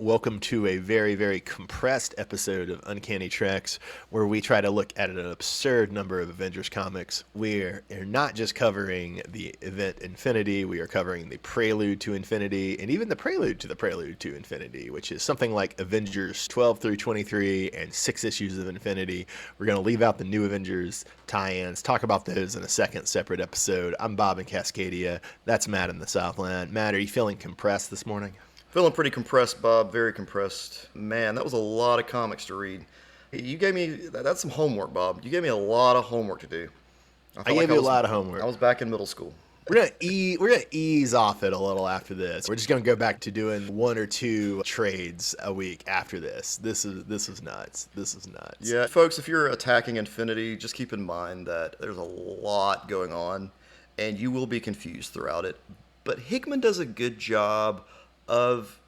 Welcome to a very, very compressed episode of Uncanny Treks, where we try to look at an absurd number of Avengers comics. We're not just covering the event Infinity, we are covering the prelude to Infinity, and even the prelude to Infinity, which is something like Avengers 12 through 23 and 6 issues of Infinity. We're going to leave out the new Avengers tie-ins, talk about those in a second separate episode. I'm Bob in Cascadia. That's Matt in the Southland. Matt, are you feeling compressed this morning? Feeling pretty compressed, Bob. Very compressed. Man, that was a lot of comics to read. You gave me, that's some homework, Bob. You gave me a lot of homework to do. I gave you a lot of homework. I was back in middle school. We're gonna ease off it a little after this. We're just gonna go back to doing 1 or 2 trades a week after this. This is nuts. This is nuts. Yeah, folks, if you're attacking Infinity, just keep in mind that there's a lot going on, and you will be confused throughout it. But Hickman does a good job of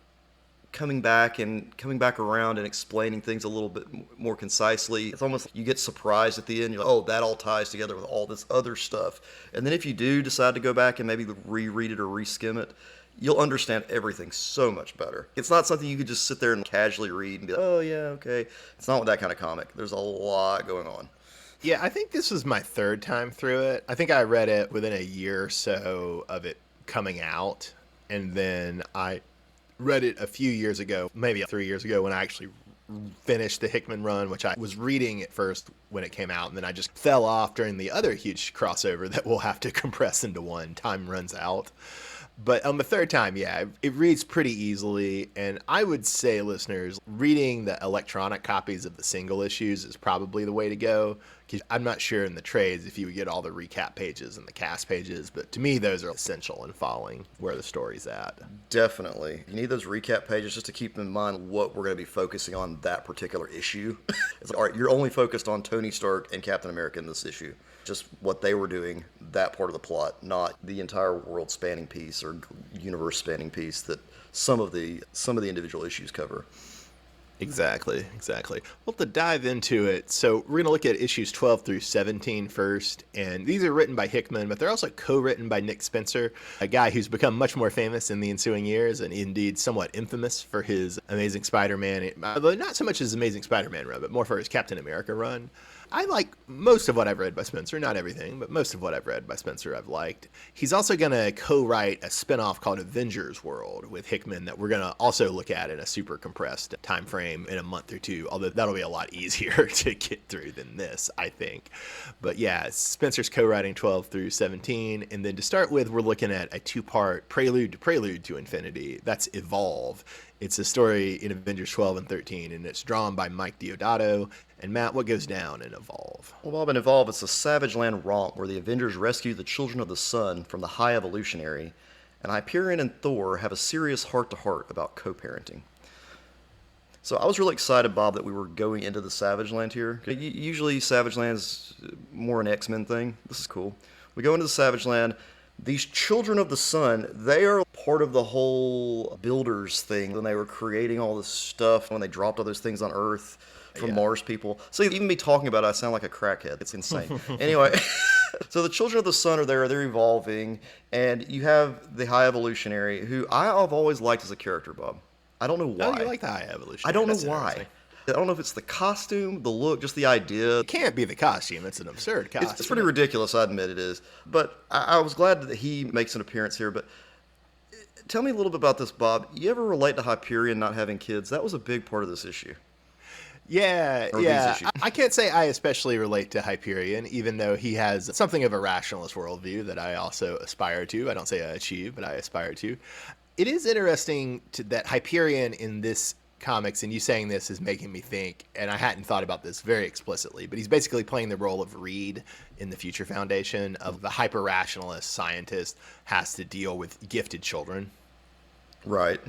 coming back around and explaining things a little bit more concisely. It's almost like you get surprised at the end. You're like, oh, that all ties together with all this other stuff. And then if you do decide to go back and maybe reread it or reskim it, you'll understand everything so much better. It's not something you could just sit there and casually read and be like, oh, yeah, okay. It's not that kind of comic. There's a lot going on. Yeah, I think this was my 3rd time through it. I think I read it within a year or so of it coming out. And then I read it a few years ago, maybe 3 years ago, when I actually finished the Hickman run, which I was reading at first when it came out, and then I just fell off during the other huge crossover that we'll have to compress into one. Time runs out. But on the 3rd time, yeah, it reads pretty easily, and I would say, listeners, reading the electronic copies of the single issues is probably the way to go, because I'm not sure in the trades if you would get all the recap pages and the cast pages, but to me, those are essential in following where the story's at. Definitely. You need those recap pages just to keep in mind what we're going to be focusing on that particular issue. It's like, all right, you're only focused on Tony Stark and Captain America in this issue. Just what they were doing, that part of the plot, not the entire world-spanning piece or universe-spanning piece that some of the individual issues cover. Exactly. Well, to dive into it, so we're going to look at issues 12 through 17 first, and these are written by Hickman, but they're also co-written by Nick Spencer, a guy who's become much more famous in the ensuing years, and indeed somewhat infamous for his Amazing Spider-Man, although not so much his Amazing Spider-Man run, but more for his Captain America run. I like most of what I've read by Spencer, not everything, but most of what I've read by Spencer I've liked. He's also going to co-write a spinoff called Avengers World with Hickman that we're going to also look at in a super compressed time frame in a month or 2, although that'll be a lot easier to get through than this, I think. But yeah, Spencer's co-writing 12 through 17, and then to start with, we're looking at a 2-part prelude to Infinity. That's Evolve. It's a story in Avengers 12 and 13, and it's drawn by Mike Deodato. And Matt, what goes down in Evolve? Well, Bob, in Evolve, it's a Savage Land romp where the Avengers rescue the children of the sun from the High Evolutionary, and Hyperion and Thor have a serious heart-to-heart about co-parenting. So I was really excited, Bob, that we were going into the Savage Land here. Usually Savage Land's more an X-Men thing. This is cool. We go into the Savage Land. These children of the sun, they are part of the whole builders thing when they were creating all this stuff, when they dropped all those things on Earth from Mars people. So even me talking about it, I sound like a crackhead. It's insane. Anyway, so the children of the sun are there. They're evolving. And you have the High Evolutionary, who I've always liked as a character, Bob. I don't know why. Oh, you like the High Evolutionary? I don't know why. I don't know if it's the costume, the look, just the idea. It can't be the costume. It's an absurd costume. It's pretty ridiculous, I admit it is. But I was glad that he makes an appearance here. But tell me a little bit about this, Bob. You ever relate to Hyperion not having kids? That was a big part of this issue. Yeah. I can't say I especially relate to Hyperion, even though he has something of a rationalist worldview that I also aspire to. I don't say I achieve, but I aspire to. It is interesting that Hyperion in this comics, and you saying this is making me think, and I hadn't thought about this very explicitly, but he's basically playing the role of Reed in the Future Foundation, of the hyper-rationalist scientist has to deal with gifted children. Right.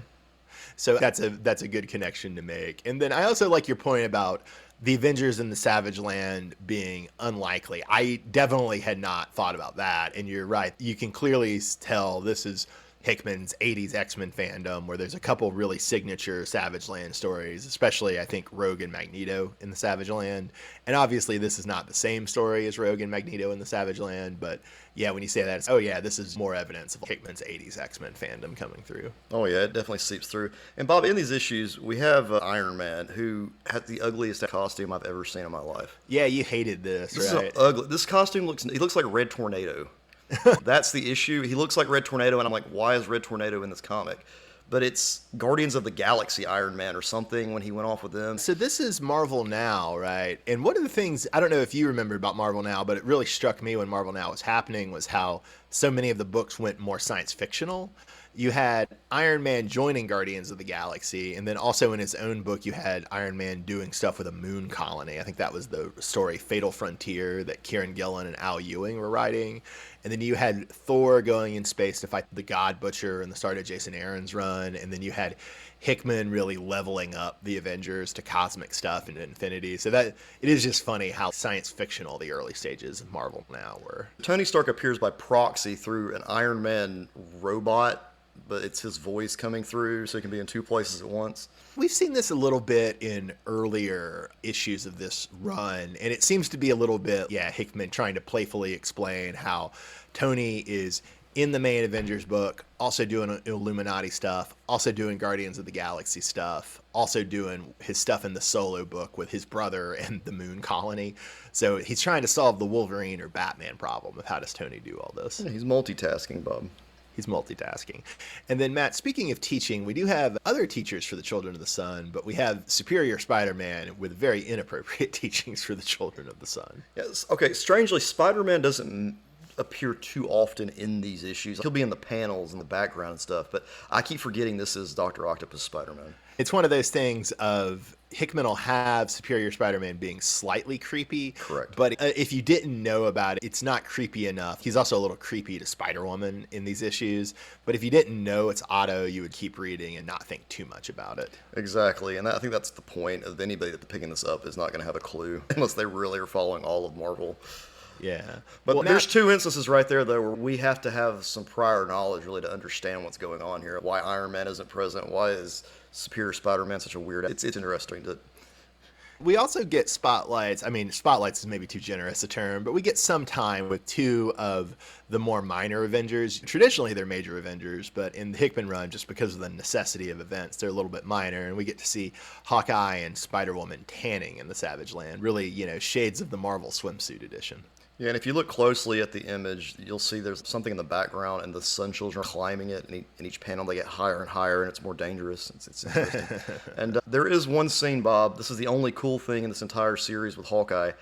So that's a good connection to make. And then I also like your point about the Avengers in the Savage Land being unlikely. I definitely had not thought about that, and you're right. You can clearly tell this is Hickman's 80s X-Men fandom, where there's a couple really signature Savage Land stories, especially I think Rogue and Magneto in the Savage Land. And obviously this is not the same story as Rogue and Magneto in the Savage Land, but yeah, when you say that, it's, oh yeah, this is more evidence of Hickman's 80s X-Men fandom coming through. Oh yeah, it definitely seeps through. And Bob, in these issues, we have Iron Man, who had the ugliest costume I've ever seen in my life. Yeah, you hated this, This right? is ugly. This costume looks like Red Tornado. That's the issue. He looks like Red Tornado, and I'm like, why is Red Tornado in this comic? But it's Guardians of the Galaxy Iron Man or something when he went off with them. So this is Marvel Now, right? And one of the things, I don't know if you remember about Marvel Now, but it really struck me when Marvel Now was happening was how so many of the books went more science fictional. You had Iron Man joining Guardians of the Galaxy, and then also in his own book, you had Iron Man doing stuff with a moon colony. I think that was the story Fatal Frontier that Kieran Gillen and Al Ewing were writing. And then you had Thor going in space to fight the God Butcher in the start of Jason Aaron's run. And then you had Hickman really leveling up the Avengers to cosmic stuff in Infinity. So that it is just funny how science fictional the early stages of Marvel Now were. Tony Stark appears by proxy through an Iron Man robot, but it's his voice coming through, so he can be in two places at once. We've seen this a little bit in earlier issues of this run, and it seems to be a little bit, Hickman trying to playfully explain how Tony is in the main Avengers book, also doing Illuminati stuff, also doing Guardians of the Galaxy stuff, also doing his stuff in the solo book with his brother and the moon colony. So he's trying to solve the Wolverine or Batman problem of how does Tony do all this. Yeah, he's multitasking, Bob. He's multitasking. And then, Matt, speaking of teaching, we do have other teachers for the Children of the Sun, but we have Superior Spider-Man with very inappropriate teachings for the Children of the Sun. Yes. Okay, strangely, Spider-Man doesn't appear too often in these issues. He'll be in the panels in the background and stuff, but I keep forgetting this is Dr. Octopus Spider-Man. It's one of those things of Hickman will have Superior Spider-Man being slightly creepy. Correct. But if you didn't know about it, it's not creepy enough. He's also a little creepy to Spider-Woman in these issues. But if you didn't know it's Otto, you would keep reading and not think too much about it. Exactly, and I think that's the point of anybody that's picking this up is not going to have a clue unless they really are following all of Marvel. Yeah. But Well, there's Matt, two instances right there, though, where we have to have some prior knowledge really to understand what's going on here. Why Iron Man isn't present. Why is Superior Spider-Man such a weird... It's interesting to... we also get spotlights. I mean, spotlights is maybe too generous a term, but we get some time with two of the more minor Avengers. Traditionally, they're major Avengers, but in the Hickman run, just because of the necessity of events, they're a little bit minor. And we get to see Hawkeye and Spider-Woman tanning in the Savage Land. Really, shades of the Marvel swimsuit edition. Yeah, and if you look closely at the image, you'll see there's something in the background, and the Sun Children are climbing it, and in each panel they get higher and higher, and it's more dangerous. It's interesting. And there is one scene, Bob. This is the only cool thing in this entire series with Hawkeye.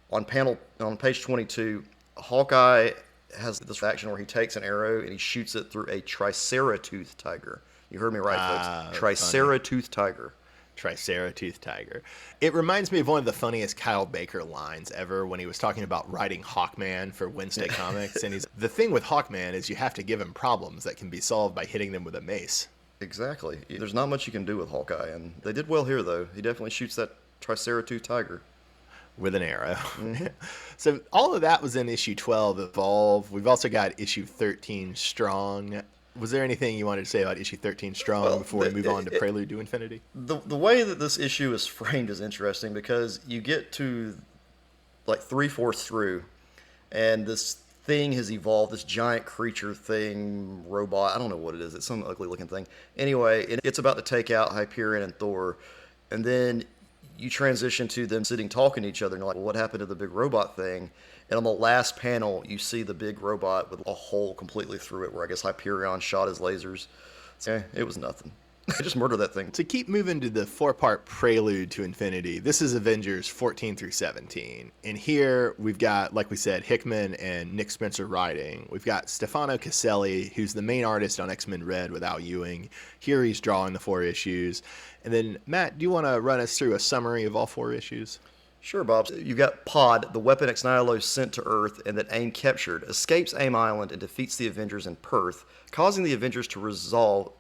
On page 22, Hawkeye has this action where he takes an arrow and he shoots it through a triceratooth tiger. You heard me right, folks. Triceratooth tiger. Triceratooth tiger. It reminds me of one of the funniest Kyle Baker lines ever when he was talking about writing Hawkman for Wednesday Comics. And the thing with Hawkman is you have to give him problems that can be solved by hitting them with a mace. Exactly. There's not much you can do with Hawkeye, and they did well here, though. He definitely shoots that triceratooth tiger. With an arrow. Mm-hmm. So all of that was in issue 12, Evolve. We've also got issue 13, Strong. Was there anything you wanted to say about issue 13 Strong before we move on to Prelude to Infinity? The way that this issue is framed is interesting because you get to like 3/4 through, and this thing has evolved, this giant creature thing, robot, I don't know what it is, it's some ugly looking thing. Anyway, it's about to take out Hyperion and Thor, and then you transition to them sitting talking to each other, and you're like, well, what happened to the big robot thing? And on the last panel, you see the big robot with a hole completely through it where I guess Hyperion shot his lasers. So, it was nothing. I just murdered that thing. To keep moving to the 4-part Prelude to Infinity, this is Avengers 14 through 17. And here we've got, like we said, Hickman and Nick Spencer writing. We've got Stefano Caselli, who's the main artist on X-Men Red with Al Ewing. Here he's drawing the 4 issues. And then, Matt, do you want to run us through a summary of all 4 issues? Sure, Bob. You've got Pod, the weapon ex nihilo sent to Earth and that AIM captured, escapes AIM Island and defeats the Avengers in Perth, causing the Avengers to resolve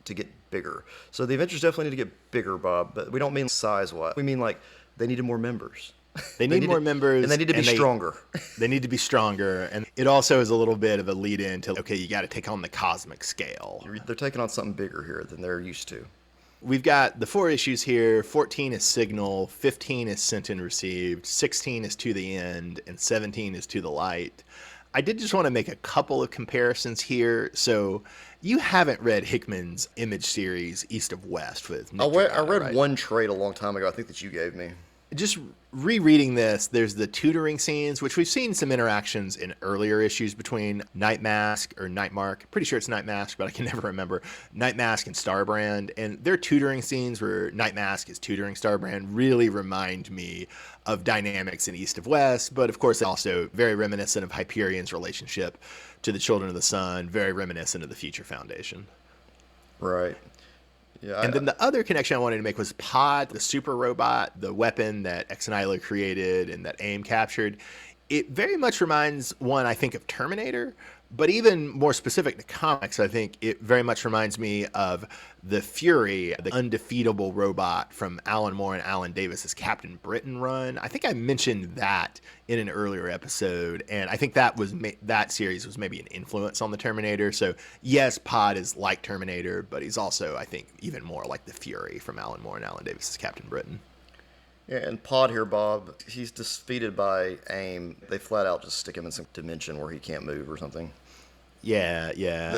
to get bigger. So the Avengers definitely need to get bigger, Bob, but we don't mean size-wise. We mean like they needed more members. They They need need more to, and members, they need to be and stronger. they need to be stronger. And it also is a little bit of a lead in to, okay, you got to take on the cosmic scale. They're taking on something bigger here than they're used to. We've got the 4 issues here. 14 is Signal, 15 is Sent and Received, 16 is To the End, and 17 is To the Light. I did just want to make a couple of comparisons here. So you haven't read Hickman's Image series East of West with Nick I Dragotta, read right? one trade a long time ago, I think that you gave me. Just rereading this, there's the tutoring scenes, which we've seen some interactions in earlier issues between Nightmask or Nightmark. Pretty sure it's Nightmask, but I can never remember. Nightmask and Starbrand. And their tutoring scenes where Nightmask is tutoring Starbrand really remind me of dynamics in East of West, but of course also very reminiscent of Hyperion's relationship to the Children of the Sun, very reminiscent of the Future Foundation. Right. Yeah. And then the other connection I wanted to make was Pod, the super robot, the weapon that Exanilo created and that AIM captured. It very much reminds one, I think, of Terminator, but even more specific to comics, I think it very much reminds me of the Fury, the undefeatable robot from Alan Moore and Alan Davis's Captain Britain run. I think I mentioned that in an earlier episode, and I think that was that series was maybe an influence on the Terminator. So yes, Pod is like Terminator, but he's also, I think, even more like the Fury from Alan Moore and Alan Davis's Captain Britain. Yeah, and Pod here, Bob, he's defeated by AIM. They flat out just stick him in some dimension where he can't move or something. Yeah.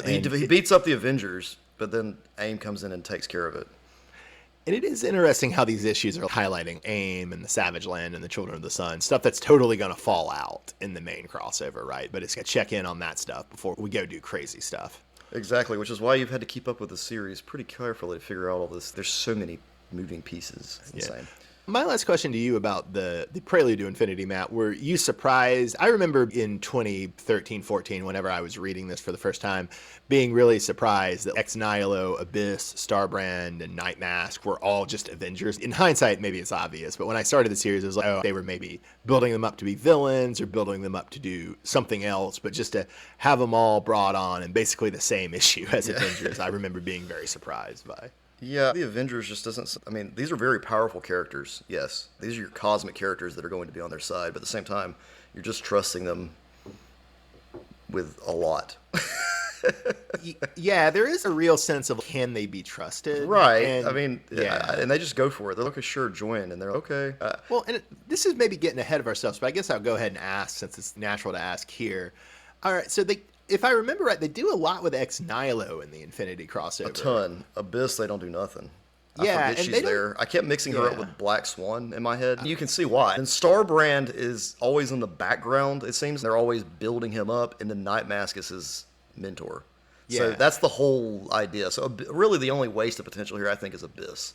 He beats up the Avengers, but then AIM comes in and takes care of it. And it is interesting how these issues are highlighting AIM and the Savage Land and the Children of the Sun, stuff that's totally going to fall out in the main crossover, right? But it's going to check in on that stuff before we go do crazy stuff. Exactly, which is why you've had to keep up with the series pretty carefully to figure out all this. There's so many moving pieces. It's insane. My last question to you about the Prelude to Infinity, Matt, were you surprised? I remember in 2013-14, whenever I was reading this for the first time, being really surprised that Ex Nihilo, Abyss, Starbrand, and Nightmask were all just Avengers. In hindsight, maybe it's obvious, but when I started the series, it was like, oh, they were maybe building them up to be villains or building them up to do something else, but just to have them all brought on in basically the same issue as Avengers, I remember being very surprised by. Yeah, the Avengers just doesn't. I mean, these are very powerful characters, yes. These are your cosmic characters that are going to be on their side, but at the same time, you're just trusting them with a lot. Yeah, there is a real sense of can they be trusted? Right. And, I mean, and they just go for it. They're like, sure, join, and they're okay. Well, and this is maybe getting ahead of ourselves, but I guess I'll go ahead and ask since it's natural to ask here. All right, so if I remember right, they do a lot with Ex Nihilo in the Infinity crossover. A ton. Abyss, they don't do nothing. Yeah, I forget and she's there. I kept mixing her up Yeah. with Black Swan in my head. You can see why. And Starbrand is always in the background, it seems. They're always building him up, and then Nightmask is his mentor. So Yeah. that's the whole idea. So really the only waste of potential here, I think, is Abyss.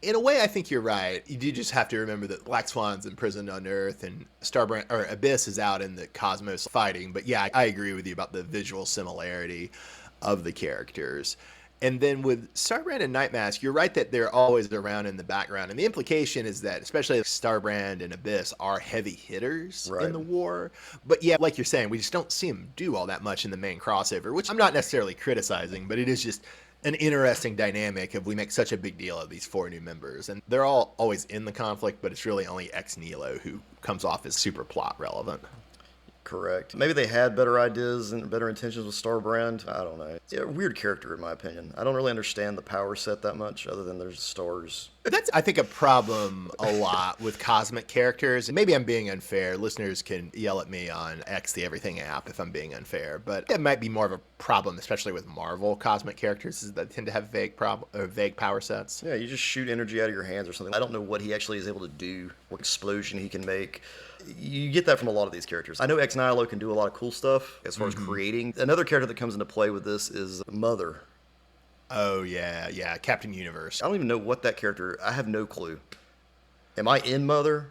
In a way, I think you're right. You do just have to remember that Black Swan's imprisoned on Earth and Starbrand or Abyss is out in the cosmos fighting. But yeah, I agree with you about the visual similarity of the characters. And then with Starbrand and Nightmask, you're right that they're always around in the background. And the implication is that especially Starbrand and Abyss are heavy hitters Right. in the war. But yeah, like you're saying, we just don't see them do all that much in the main crossover, which I'm not necessarily criticizing, but it is just an interesting dynamic of we make such a big deal of these 4 new members. And they're all always in the conflict, but it's really only Ex Nihilo who comes off as super plot relevant. Correct. Maybe they had better ideas and better intentions with Starbrand. I don't know. Yeah, weird character in my opinion. I don't really understand the power set that much, other than there's stars. That's, I think, a problem a lot with cosmic characters. And maybe I'm being unfair. Listeners can yell at me on X, the Everything app, if I'm being unfair. But it might be more of a problem, especially with Marvel cosmic characters, is that tend to have vague power sets. Yeah, you just shoot energy out of your hands or something. I don't know what he actually is able to do, what explosion he can make. You get that from a lot of these characters. I know Ex Nihilo can do a lot of cool stuff as far as creating. Another character that comes into play with this is Mother. Oh, yeah, Captain Universe. I don't even know what that character. I have no clue. Am I in Mother?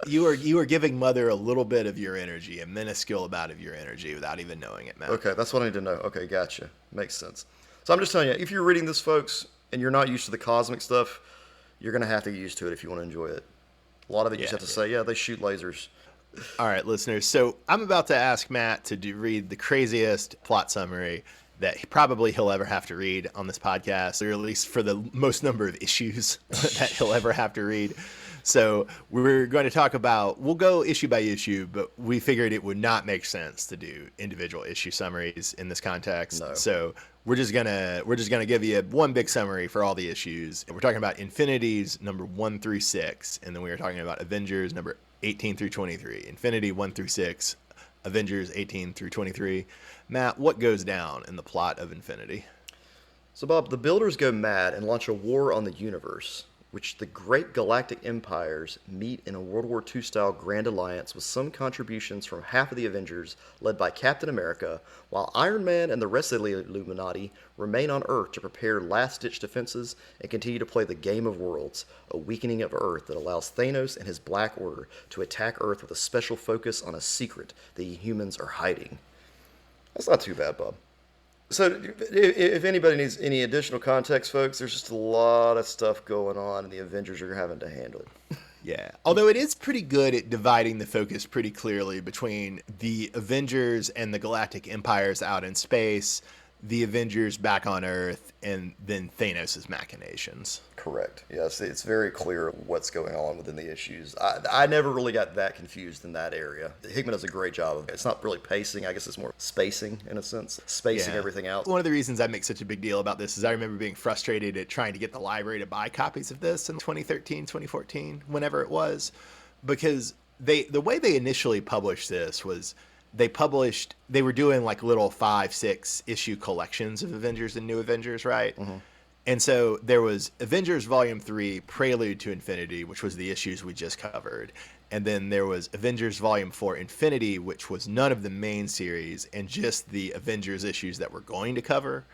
You are giving Mother a little bit of your energy, a minuscule amount of your energy without even knowing it, Matt. Okay, that's what I need to know. Okay, gotcha. Makes sense. So I'm just telling you, if you're reading this, folks, and you're not used to the cosmic stuff, you're going to have to get used to it if you want to enjoy it. A lot of it you just have to say, yeah, they shoot lasers. All right, listeners. So I'm about to ask Matt to read the craziest plot summary that probably he'll ever have to read on this podcast, or at least for the most number of issues that he'll ever have to read. So we're going to talk about, we'll go issue by issue, but we figured it would not make sense to do individual issue summaries in this context. No. So we're just gonna give you one big summary for all the issues. We're talking about Infinities number 1 through 6, and then we are talking about Avengers number 18 through 23. Infinity 1 through 6, Avengers 18 through 23. Matt, what goes down in the plot of Infinity? So, Bob, the Builders go mad and launch a war on the universe, which the great galactic empires meet in a World War II-style grand alliance with some contributions from half of the Avengers, led by Captain America, while Iron Man and the rest of the Illuminati remain on Earth to prepare last-ditch defenses and continue to play the game of worlds, a weakening of Earth that allows Thanos and his Black Order to attack Earth with a special focus on a secret the humans are hiding. That's not too bad, Bob. So, if anybody needs any additional context, folks, there's just a lot of stuff going on, and the Avengers are having to handle it. Yeah. Although it is pretty good at dividing the focus pretty clearly between the Avengers and the galactic empires out in space, the Avengers back on Earth, and then Thanos' machinations. Correct. Yes, it's very clear what's going on within the issues. I never really got that confused in that area. Hickman does a great job of it. It's not really pacing. I guess it's more spacing, in a sense. Spacing everything out. One of the reasons I make such a big deal about this is I remember being frustrated at trying to get the library to buy copies of this in 2013, 2014, whenever it was, because the way they initially published this was they were doing like little 5-6 issue collections of Avengers and New Avengers, right? Mm-hmm. And so there was Avengers Volume 3, Prelude to Infinity, which was the issues we just covered. And then there was Avengers Volume 4, Infinity, which was none of the main series and just the Avengers issues that we're going to cover.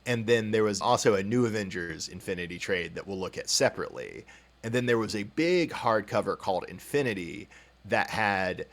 And then there was also a New Avengers Infinity trade that we'll look at separately. And then there was a big hardcover called Infinity that had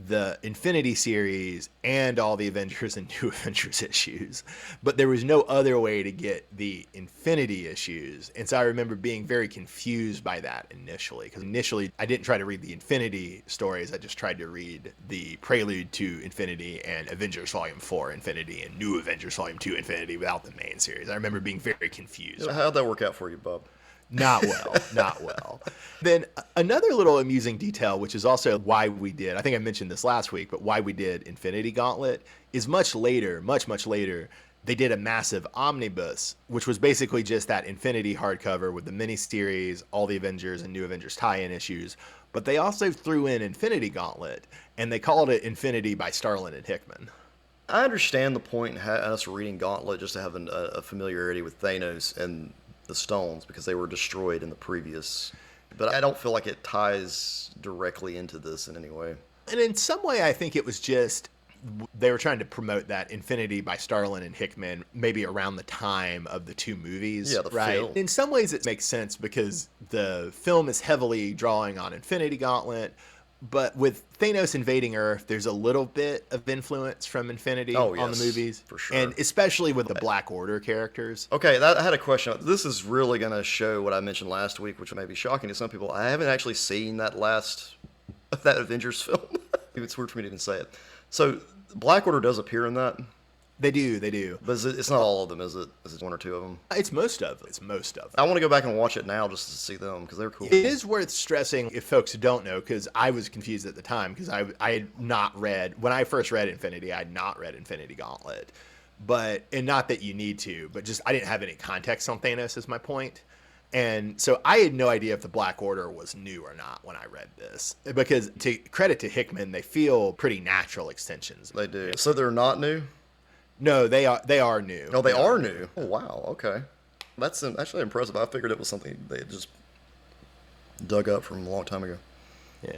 the Infinity series and all the Avengers and New Avengers issues, but there was no other way to get the Infinity issues. And so I remember being very confused by that initially, because initially I didn't try to read the Infinity stories. I just tried to read the Prelude to Infinity and Avengers Volume 4 Infinity and New Avengers Volume 2 Infinity without the main series. I remember being very confused. How'd that work out for you, Bob? Not well, not well. Then another little amusing detail, which is also why we did, I think I mentioned this last week, but why we did Infinity Gauntlet is much later, much later, they did a massive omnibus, which was basically just that Infinity hardcover with the miniseries, all the Avengers and New Avengers tie-in issues. But they also threw in Infinity Gauntlet, and they called it Infinity by Starlin and Hickman. I understand the point in us reading Gauntlet just to have a familiarity with Thanos and the stones because they were destroyed in the previous, but I don't feel like it ties directly into this in any way. And in some way, I think it was just they were trying to promote that Infinity by Starlin and Hickman maybe around the time of the two movies, yeah, the right? film. In some ways, it makes sense because the film is heavily drawing on Infinity Gauntlet. But with Thanos invading Earth, there's a little bit of influence from Infinity on the movies. For sure. And especially with the Black Order characters. Okay, I had a question. This is really going to show what I mentioned last week, which may be shocking to some people. I haven't actually seen that Avengers film. It's weird for me to even say it. So Black Order does appear in that? They do. But it's not all of them, is it? Is it one or two of them? It's most of them. I want to go back and watch it now just to see them, because they're cool. It is worth stressing, if folks don't know, because I was confused at the time, because I had not read, when I first read Infinity, I had not read Infinity Gauntlet. And not that you need to, but just I didn't have any context on Thanos is my point. And so I had no idea if the Black Order was new or not when I read this. Because to credit to Hickman, they feel pretty natural extensions. They do. So they're not new? No, they are new. Oh, they are new. Oh, wow. Okay. That's actually impressive. I figured it was something they had just dug up from a long time ago. Yeah.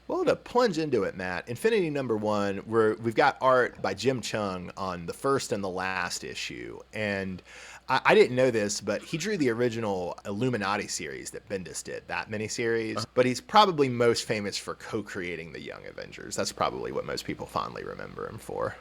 Well, to plunge into it, Matt, Infinity number 1, we've got art by Jim Chung on the first and the last issue. And I didn't know this, but he drew the original Illuminati series that Bendis did, that miniseries. But he's probably most famous for co-creating the Young Avengers. That's probably what most people fondly remember him for.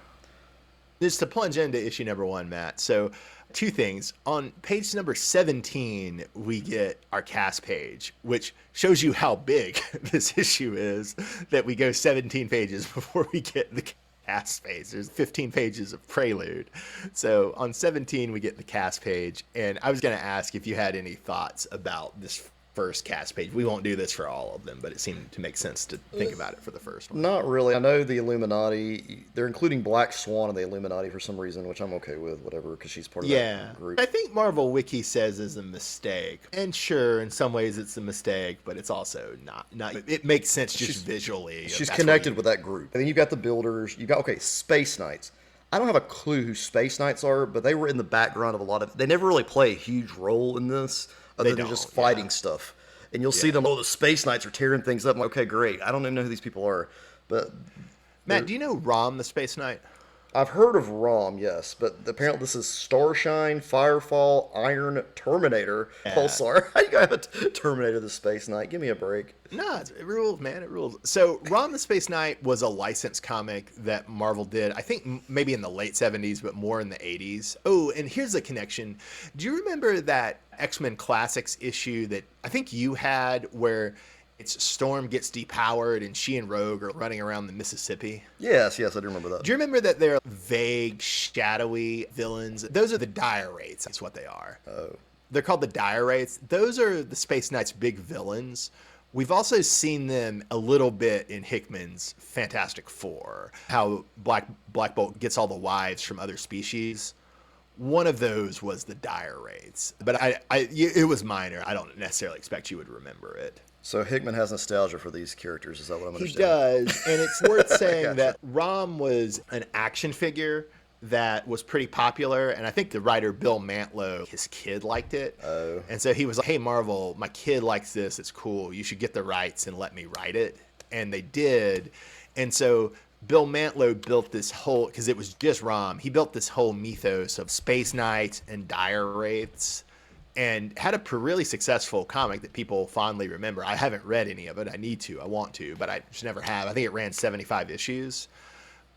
Just to plunge into issue number 1, Matt. So, two things. On page number 17, we get our cast page, which shows you how big this issue is, that we go 17 pages before we get the cast page. There's 15 pages of prelude. So on 17, we get the cast page. And I was going to ask if you had any thoughts about this first cast page. We won't do this for all of them, but it seemed to make sense to think about it for the first one. Not really. I know the Illuminati, they're including Black Swan in the Illuminati for some reason, which I'm okay with, whatever, because she's part of that group. I think Marvel Wiki says is a mistake. And sure, in some ways it's a mistake, but it's also not. It makes sense just visually. She's connected with that group. And then you got the Builders. You got, Space Knights. I don't have a clue who Space Knights are, but they were in the background of a lot of... They never really play a huge role in this, other than just fighting stuff. And you'll see them, the Space Knights are tearing things up. I'm like, okay, great. I don't even know who these people are. But Matt, do you know Rom the Space Knight? I've heard of Rom, yes. But apparently this is Starshine, Firefall, Iron, Terminator, Pulsar. How you got a Terminator the Space Knight? Give me a break. No, it rules, man. It rules. So Rom the Space Knight was a licensed comic that Marvel did, I think maybe in the late 70s, but more in the 80s. Oh, and here's a connection. Do you remember that X-Men Classics issue that I think you had where it's Storm gets depowered and she and Rogue are running around the Mississippi? Yes, I do remember that. Do you remember that they're vague, shadowy villains? Those are the Dire Wraiths. That's what they are. Oh. They're called the Dire Wraiths. Those are the Space Knight's big villains. We've also seen them a little bit in Hickman's Fantastic Four, how Black Bolt gets all the wives from other species. One of those was the Dire Wraiths, but it was minor. I don't necessarily expect you would remember it. So Hickman has nostalgia for these characters, is that what I'm understanding? He does, and it's worth saying that Rom was an action figure that was pretty popular, and I think the writer Bill Mantlo, his kid liked it. Oh. And so he was like, hey, Marvel, my kid likes this. It's cool. You should get the rights and let me write it. And they did. And so Bill Mantlo built this whole, because it was just Rom, he built this whole mythos of Space Knights and Dire Wraiths and had a really successful comic that people fondly remember. I haven't read any of it. I need to. I want to, but I just never have. I think it ran 75 issues.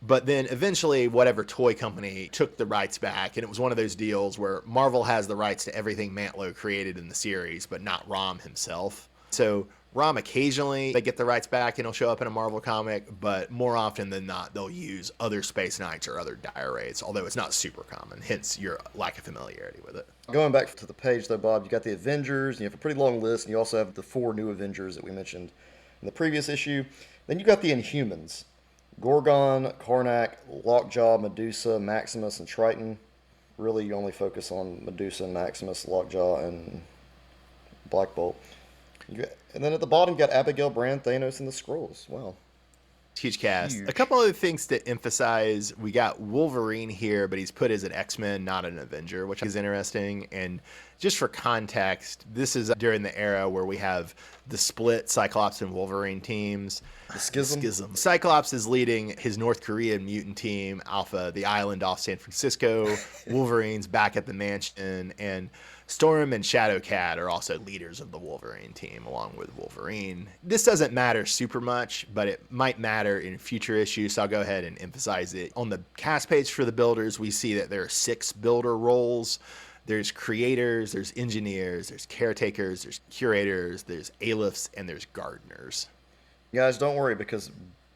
But then eventually whatever toy company took the rights back, and it was one of those deals where Marvel has the rights to everything Mantlo created in the series, but not Rom himself. So Rom occasionally, they get the rights back and he'll show up in a Marvel comic, but more often than not, they'll use other Space Knights or other Dire Wraiths, although it's not super common, hence your lack of familiarity with it. Going back to the page, though, Bob, you got the Avengers, and you have a pretty long list, and you also have the 4 new Avengers that we mentioned in the previous issue. Then you got the Inhumans. Gorgon, Karnak, Lockjaw, Medusa, Maximus, and Triton. Really, you only focus on Medusa, Maximus, Lockjaw, and Black Bolt. And then at the bottom, you got Abigail, Brand, Thanos, and the Skrulls. Wow. Huge cast. A couple other things to emphasize. We got Wolverine here, but he's put as an X-Men, not an Avenger, which is interesting. And just for context, this is during the era where we have the split Cyclops and Wolverine teams. The Schism. Cyclops is leading his North Korean mutant team, Alpha, the island off San Francisco. Wolverine's back at the mansion, and Storm and Shadowcat are also leaders of the Wolverine team, along with Wolverine. This doesn't matter super much, but it might matter in future issues, so I'll go ahead and emphasize it. On the cast page for the builders, we see that there are 6 builder roles. There's creators, there's engineers, there's caretakers, there's curators, there's aleph, and there's gardeners. Guys, don't worry, because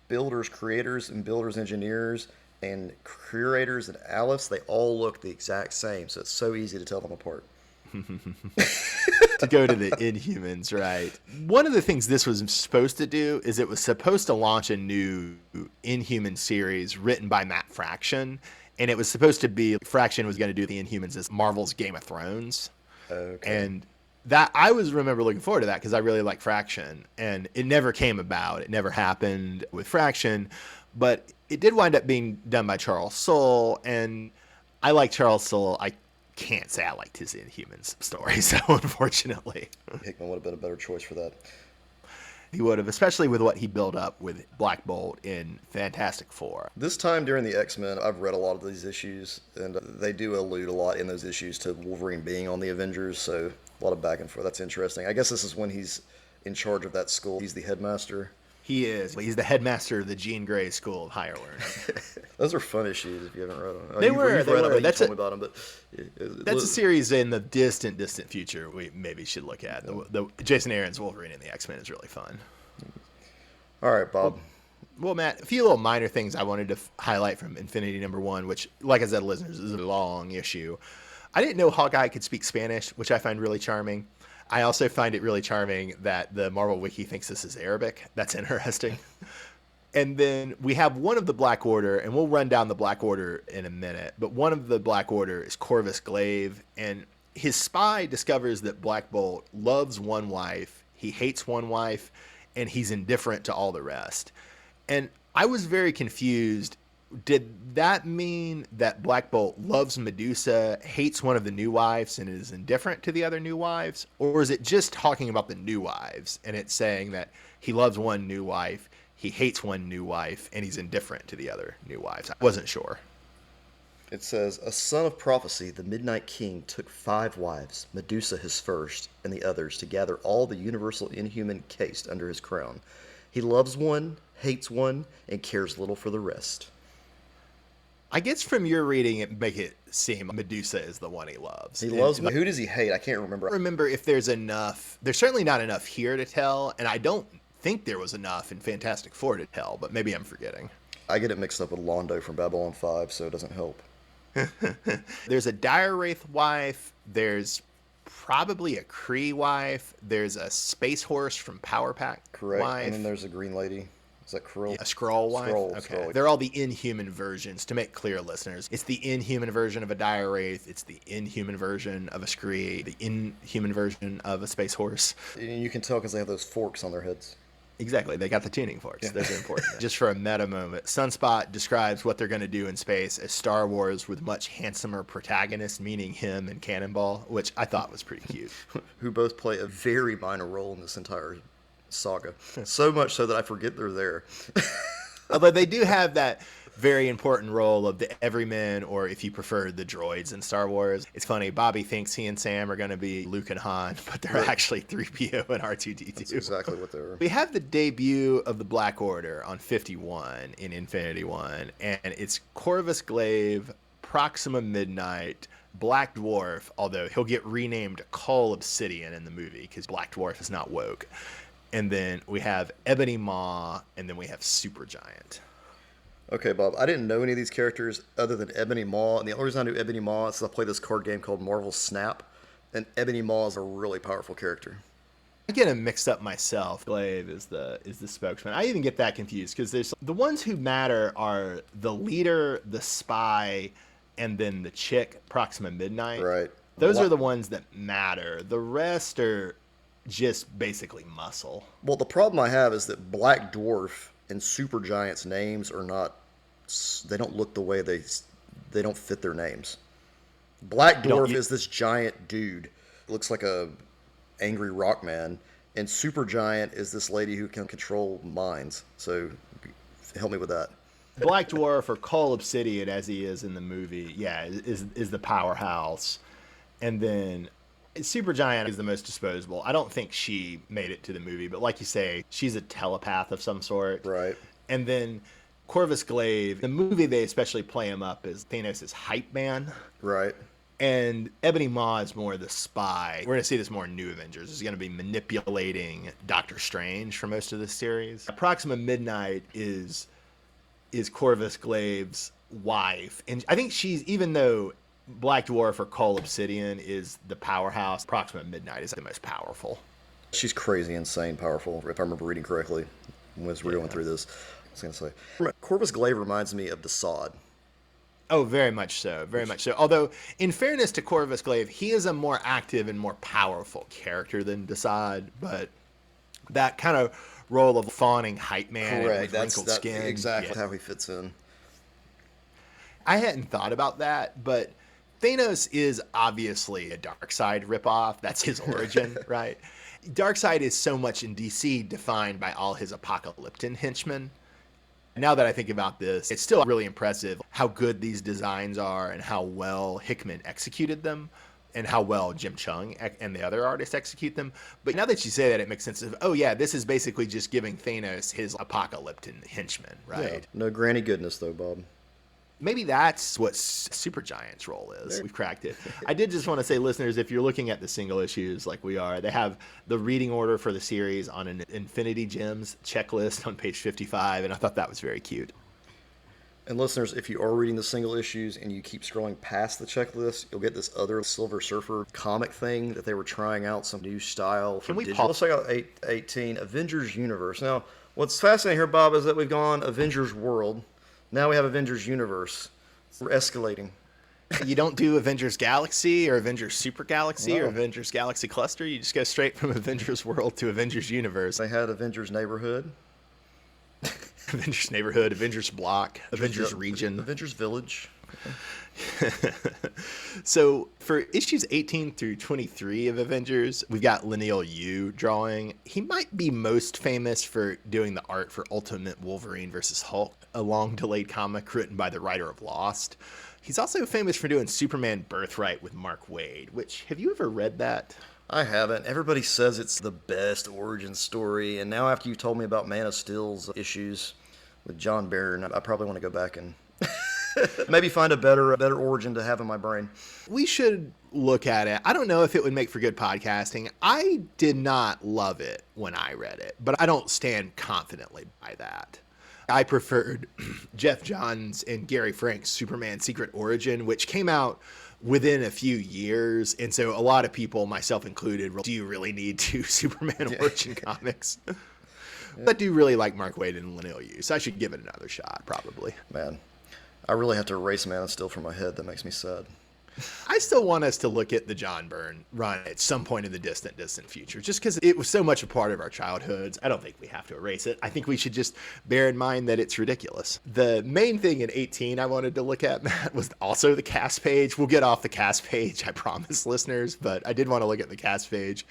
builders, creators, and builders, engineers, and curators and alephs, they all look the exact same, so it's so easy to tell them apart. To go to the Inhumans, right? One of the things this was supposed to do is it was supposed to launch a new Inhuman series written by Matt Fraction, and it was supposed to be Fraction was going to do the Inhumans as Marvel's Game of Thrones. Okay. And that I remember looking forward to that because I really like Fraction, and it never came about. It never happened with Fraction, but it did wind up being done by Charles Soule, and I like Charles Soule. I can't say I liked his Inhumans story, so unfortunately. Hickman would have been a better choice for that. He would have, especially with what he built up with Black Bolt in Fantastic Four. This time during the X-Men, I've read a lot of these issues, and they do allude a lot in those issues to Wolverine being on the Avengers, so a lot of back and forth. That's interesting. I guess this is when he's in charge of that school. He's the headmaster. He is. He's the headmaster of the Jean Grey School of Higher Learning. Those are fun issues if you haven't read them. They were. You've read them, That's you told me about them, but that's a series in the distant future we maybe should look at. The Jason Aaron's Wolverine and the X-Men is really fun. All right, Bob. Well, Matt, a few little minor things I wanted to highlight from Infinity #1, which, like I said, listeners, is a long issue. I didn't know Hawkeye could speak Spanish, which I find really charming. I also find it really charming that the Marvel Wiki thinks this is Arabic. That's interesting. And then we have one of the Black Order, and we'll run down the Black Order in a minute, but one of the Black Order is Corvus Glaive, and his spy discovers that Black Bolt loves one wife, he hates one wife, and he's indifferent to all the rest. And I was very confused. Did that mean that Black Bolt loves Medusa, hates one of the new wives, and is indifferent to the other new wives? Or is it just talking about the new wives, and it's saying that he loves one new wife, he hates one new wife, and he's indifferent to the other new wives? I wasn't sure. It says, a son of prophecy, the Midnight King took 5 wives, Medusa his first, and the others, to gather all the universal inhuman caste under his crown. He loves one, hates one, and cares little for the rest. I guess from your reading, it make it seem Medusa is the one he loves. He loves, who does he hate? I can't remember. I don't remember if there's enough. There's certainly not enough here to tell, and I don't think there was enough in Fantastic Four to tell, but maybe I'm forgetting. I get it mixed up with Londo from Babylon 5, so it doesn't help. There's a Dire Wraith wife. There's probably a Kree wife. There's a Space Horse from Power Pack Correct. wife. And then there's a green lady. Is that Krill? A Skrull wife? Okay. Skrull. They're all the Inhuman versions, to make clear, listeners. It's the Inhuman version of a Dire Wraith. It's the Inhuman version of a Skree. The Inhuman version of a Space Horse. And you can tell because they have those forks on their heads. Exactly. They got the tuning forks. Yeah. Those are important. Just for a meta moment, Sunspot describes what they're going to do in space as Star Wars with much handsomer protagonists, meaning him and Cannonball, which I thought was pretty cute. Who both play a very minor role in this entire saga. So much so that I forget they're there. Although they do have that very important role of the everyman, or if you prefer, the droids in Star Wars. It's funny, Bobby thinks he and Sam are going to be Luke and Han, but they're actually 3PO and R2-D2. That's exactly what they were. We have the debut of the Black Order on 51 in Infinity One, and it's Corvus Glaive, Proxima Midnight, Black Dwarf, although he'll get renamed Cull Obsidian in the movie because Black Dwarf is not woke. And then we have Ebony Maw, and then we have Supergiant. Okay, Bob, I didn't know any of these characters other than Ebony Maw, and the only reason I knew Ebony Maw is I played this card game called Marvel Snap, and Ebony Maw is a really powerful character. I get them mixed up myself. Glaive is the spokesman. I even get that confused because there's the ones who matter are the leader, the spy, and then the chick, Proxima Midnight. Right. Those are the ones that matter. The rest are just basically muscle. Well, the problem I have is that Black Dwarf and Supergiant's names are not, they don't look the way they don't fit their names. Black Dwarf is this giant dude. Looks like a angry rock man. And Supergiant is this lady who can control minds. So help me with that. Black Dwarf, or Cull Obsidian as he is in the movie, is the powerhouse. And then Supergiant is the most disposable. I don't think she made it to the movie, but like you say, she's a telepath of some sort. Right. And then Corvus Glaive, the movie they especially play him up as Thanos' hype man. Right. And Ebony Maw is more the spy. We're going to see this more in New Avengers. He's going to be manipulating Doctor Strange for most of this series. Proxima Midnight is Corvus Glaive's wife. And I think she's, even though Black Dwarf or Cull Obsidian is the powerhouse, Proxima Midnight is the most powerful. She's crazy, insane, powerful, if I remember reading correctly as we're going through this. I was going to say, Corvus Glaive reminds me of Desaad. Oh, very much so. Very much so. Although, in fairness to Corvus Glaive, he is a more active and more powerful character than Desaad, but that kind of role of fawning hype man with wrinkled skin. Exactly how he fits in. I hadn't thought about that, but Thanos is obviously a Darkseid ripoff. That's his origin, right? Darkseid is so much in DC defined by all his apocalyptic henchmen. Now that I think about this, it's still really impressive how good these designs are and how well Hickman executed them and how well Jim Chung and the other artists execute them. But now that you say that, it makes sense of, oh yeah, this is basically just giving Thanos his apocalyptic henchmen, right? Yeah. No granny goodness though, Bob. Maybe that's what Supergiant's role is. We've cracked it. I did just want to say, listeners, if you're looking at the single issues like we are, they have the reading order for the series on an Infinity Gems checklist on page 55, and I thought that was very cute. And listeners, if you are reading the single issues and you keep scrolling past the checklist, you'll get this other Silver Surfer comic thing that they were trying out, some new style for digital. Let's check out 18, Avengers Universe. Now, what's fascinating here, Bob, is that we've gone Avengers World. Now we have Avengers Universe. We're escalating. You don't do Avengers Galaxy or Avengers Super Galaxy or Avengers Galaxy Cluster. You just go straight from Avengers World to Avengers Universe. They had Avengers Neighborhood. Avengers Neighborhood, Avengers Block, Avengers Region. Avengers Village. So for issues 18 through 23 of Avengers, we've got Lineal Yu drawing. He might be most famous for doing the art for Ultimate Wolverine vs. Hulk, a long-delayed comic written by the writer of Lost. He's also famous for doing Superman Birthright with Mark Waid, which, have you ever read that? I haven't. Everybody says it's the best origin story, and now after you told me about Man of Steel's issues with John Byrne, I probably want to go back and maybe find a better origin to have in my brain. We should look at it. I don't know if it would make for good podcasting. I did not love it when I read it, but I don't stand confidently by that. I preferred Jeff Johns and Gary Frank's Superman Secret Origin, which came out within a few years. And so a lot of people, myself included, do you really need two Superman origin comics? I do really like Mark Waid and Lineal Yu, so I should give it another shot, probably. Man, I really have to erase Man of Steel from my head. That makes me sad. I still want us to look at the John Byrne run at some point in the distant future, just because it was so much a part of our childhoods. I don't think we have to erase it. I think we should just bear in mind that it's ridiculous. The main thing in 18 I wanted to look at, Matt, was also the cast page. We'll get off the cast page, I promise, listeners, but I did want to look at the cast page.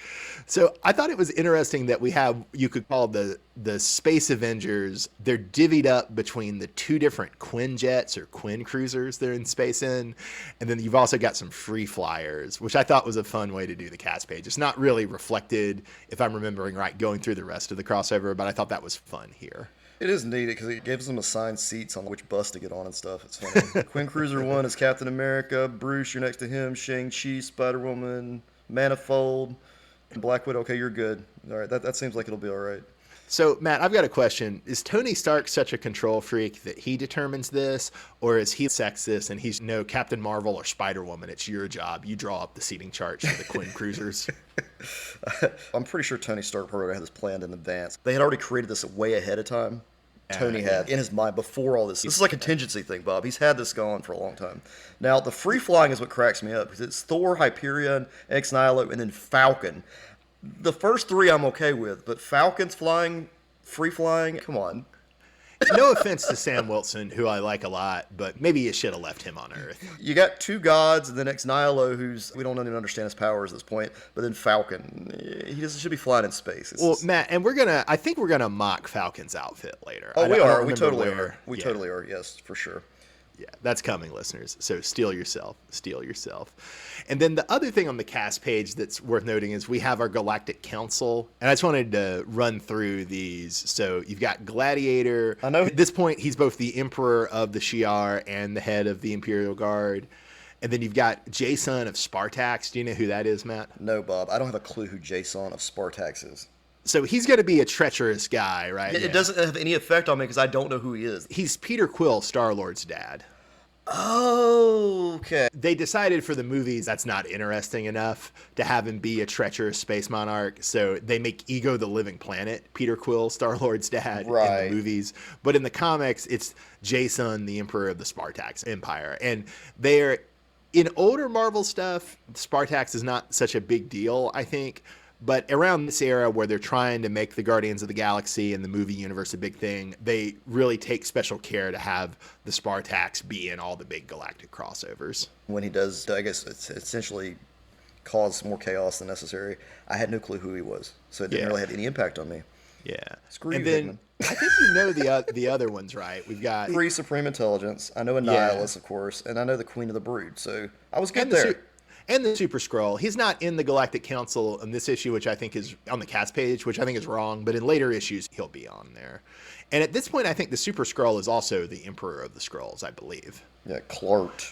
So I thought it was interesting that we have, you could call the Space Avengers, they're divvied up between the two different Quinjets or Quinn cruisers they're in space in, and then you've also got some free flyers, which I thought was a fun way to do the cast page. It's not really reflected, if I'm remembering right, going through the rest of the crossover, but I thought that was fun here. It is neat because it gives them assigned seats on which bus to get on and stuff. It's funny. Quinn Cruiser 1 is Captain America. Bruce, you're next to him. Shang-Chi, Spider-Woman, Manifold, and Black Widow. Okay, you're good. All right, that seems like it'll be all right. So, Matt, I've got a question. Is Tony Stark such a control freak that he determines this, or is he sexist and he's no Captain Marvel or Spider-Woman? It's your job. You draw up the seating charts for the Quinn cruisers. I'm pretty sure Tony Stark probably had this planned in advance. They had already created this way ahead of time. Tony had in his mind before all this. This is like a contingency thing, Bob. He's had this going for a long time. Now, the free flying is what cracks me up because it's Thor, Hyperion, Ex Nihilo, and then Falcon. The first three I'm okay with, but Falcon's flying, free flying, come on. No offense to Sam Wilson, who I like a lot, but maybe you should have left him on Earth. You got two gods, and then Ex Nihilo, who's, we don't even understand his powers at this point, but then Falcon. He should be flying in space. Matt, and I think we're gonna mock Falcon's outfit later. Oh, we are. We totally are. We totally are. Yes, for sure. Yeah, that's coming, listeners. So steal yourself. And then the other thing on the cast page that's worth noting is we have our Galactic Council. And I just wanted to run through these. So you've got Gladiator. I know. At this point, he's both the Emperor of the Shi'ar and the head of the Imperial Guard. And then you've got Jason of Spartax. Do you know who that is, Matt? No, Bob. I don't have a clue who Jason of Spartax is. So he's going to be a treacherous guy, right? It doesn't have any effect on me because I don't know who he is. He's Peter Quill, Star-Lord's dad. Oh, okay. They decided for the movies that's not interesting enough to have him be a treacherous space monarch, so they make Ego the Living Planet Peter Quill, Star-Lord's dad, in the movies. But in the comics, it's Jason, the Emperor of the Spartax Empire. And they're, in older Marvel stuff, Spartax is not such a big deal, I think. But around this era where they're trying to make the Guardians of the Galaxy and the movie universe a big thing, they really take special care to have the Spartax be in all the big galactic crossovers. When he does, I guess it's essentially cause more chaos than necessary. I had no clue who he was, so it didn't really have any impact on me. Yeah. Screw and you, then Hickman. I think you know the other ones, right? We've got Free Supreme Intelligence. I know Annihilus, of course, and I know the Queen of the Brood, so I was good there. and the Super Skrull. He's not in the Galactic Council in this issue, which I think is on the cast page, which I think is wrong, but in later issues, he'll be on there. And at this point, I think the Super Skrull is also the Emperor of the Skrulls, I believe. Yeah, Clark.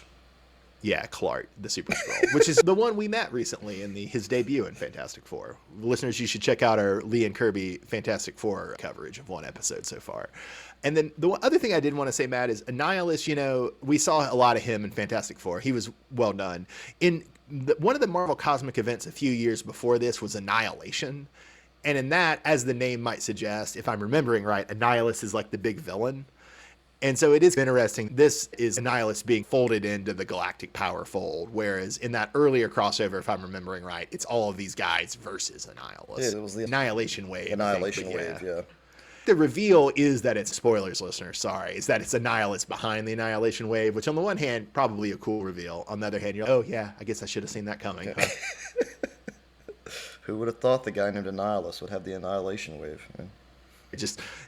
Yeah, Clark, the Super Skrull, which is the one we met recently in his debut in Fantastic Four. Listeners, you should check out our Lee and Kirby Fantastic Four coverage of one episode so far. And then the other thing I did want to say, Matt, is Annihilus, we saw a lot of him in Fantastic Four. He was well done. One of the Marvel Cosmic events a few years before this was Annihilation. And in that, as the name might suggest, if I'm remembering right, Annihilus is like the big villain. And so it is interesting. This is Annihilus being folded into the Galactic Power fold, whereas in that earlier crossover, if I'm remembering right, it's all of these guys versus Annihilus. Yeah, it was the Annihilation Wave. Annihilation Wave, yeah. The reveal is that it's, spoilers, listeners, sorry, is that it's Annihilus behind the Annihilation Wave, which on the one hand, probably a cool reveal. On the other hand, you're like, oh yeah, I guess I should have seen that coming. Huh? Who would have thought the guy named Annihilus would have the Annihilation Wave? Yeah.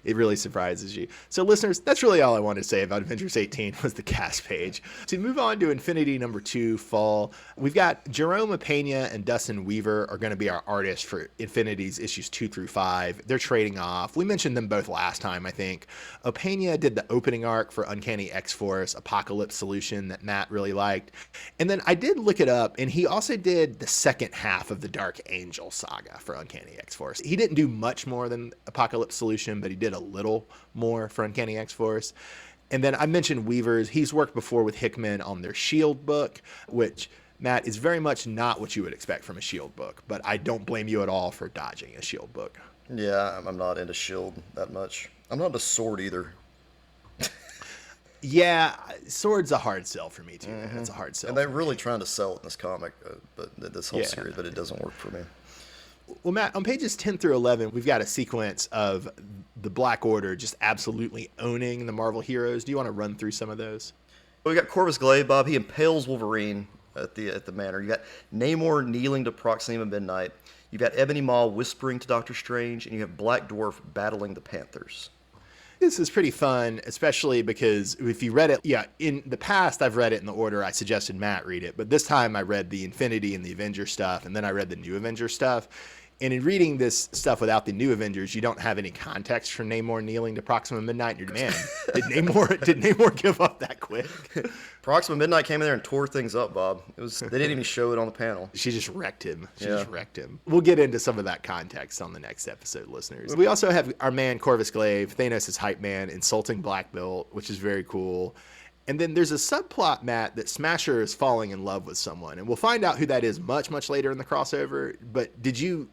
It really surprises you. So listeners, that's really all I wanted to say about Avengers 18 was the cast page. To move on to Infinity #2 Fall, we've got Jerome Opeña and Dustin Weaver are going to be our artists for Infinity's issues 2 through 5. They're trading off. We mentioned them both last time, I think. Opeña did the opening arc for Uncanny X-Force, Apocalypse Solution that Matt really liked. And then I did look it up, and he also did the second half of the Dark Angel saga for Uncanny X-Force. He didn't do much more than Apocalypse Solution, but he did a little more for Uncanny X-Force. And then I mentioned Weaver's. He's worked before with Hickman on their S.H.I.E.L.D. book, which, Matt, is very much not what you would expect from a S.H.I.E.L.D. book, but I don't blame you at all for dodging a S.H.I.E.L.D. book. Yeah, I'm not into S.H.I.E.L.D. that much. I'm not into Sword either. Yeah, Sword's a hard sell for me, too. Mm-hmm. It's a hard sell. And they're really trying to sell it in this comic, but this whole series, but it doesn't work for me. Well, Matt, on pages 10 through 11, we've got a sequence of the Black Order just absolutely owning the Marvel heroes. Do you want to run through some of those? Well, we got Corvus Glaive, Bob. He impales Wolverine at the manor. You got Namor kneeling to Proxima Midnight. You've got Ebony Maw whispering to Doctor Strange, and you have Black Dwarf battling the Panthers. This is pretty fun, especially because if you read it, in the past I've read it in the order I suggested Matt read it, but this time I read the Infinity and the Avengers stuff, and then I read the New Avengers stuff. And in reading this stuff without the New Avengers, you don't have any context for Namor kneeling to Proxima Midnight. And you're, man, did Namor give up that quick? Proxima Midnight came in there and tore things up, Bob. They didn't even show it on the panel. She just wrecked him. Just wrecked him. We'll get into some of that context on the next episode, listeners. We also have our man Corvus Glaive, Thanos' hype man, insulting Black Belt, which is very cool. And then there's a subplot, Matt, that Smasher is falling in love with someone. And we'll find out who that is much, much later in the crossover. But did you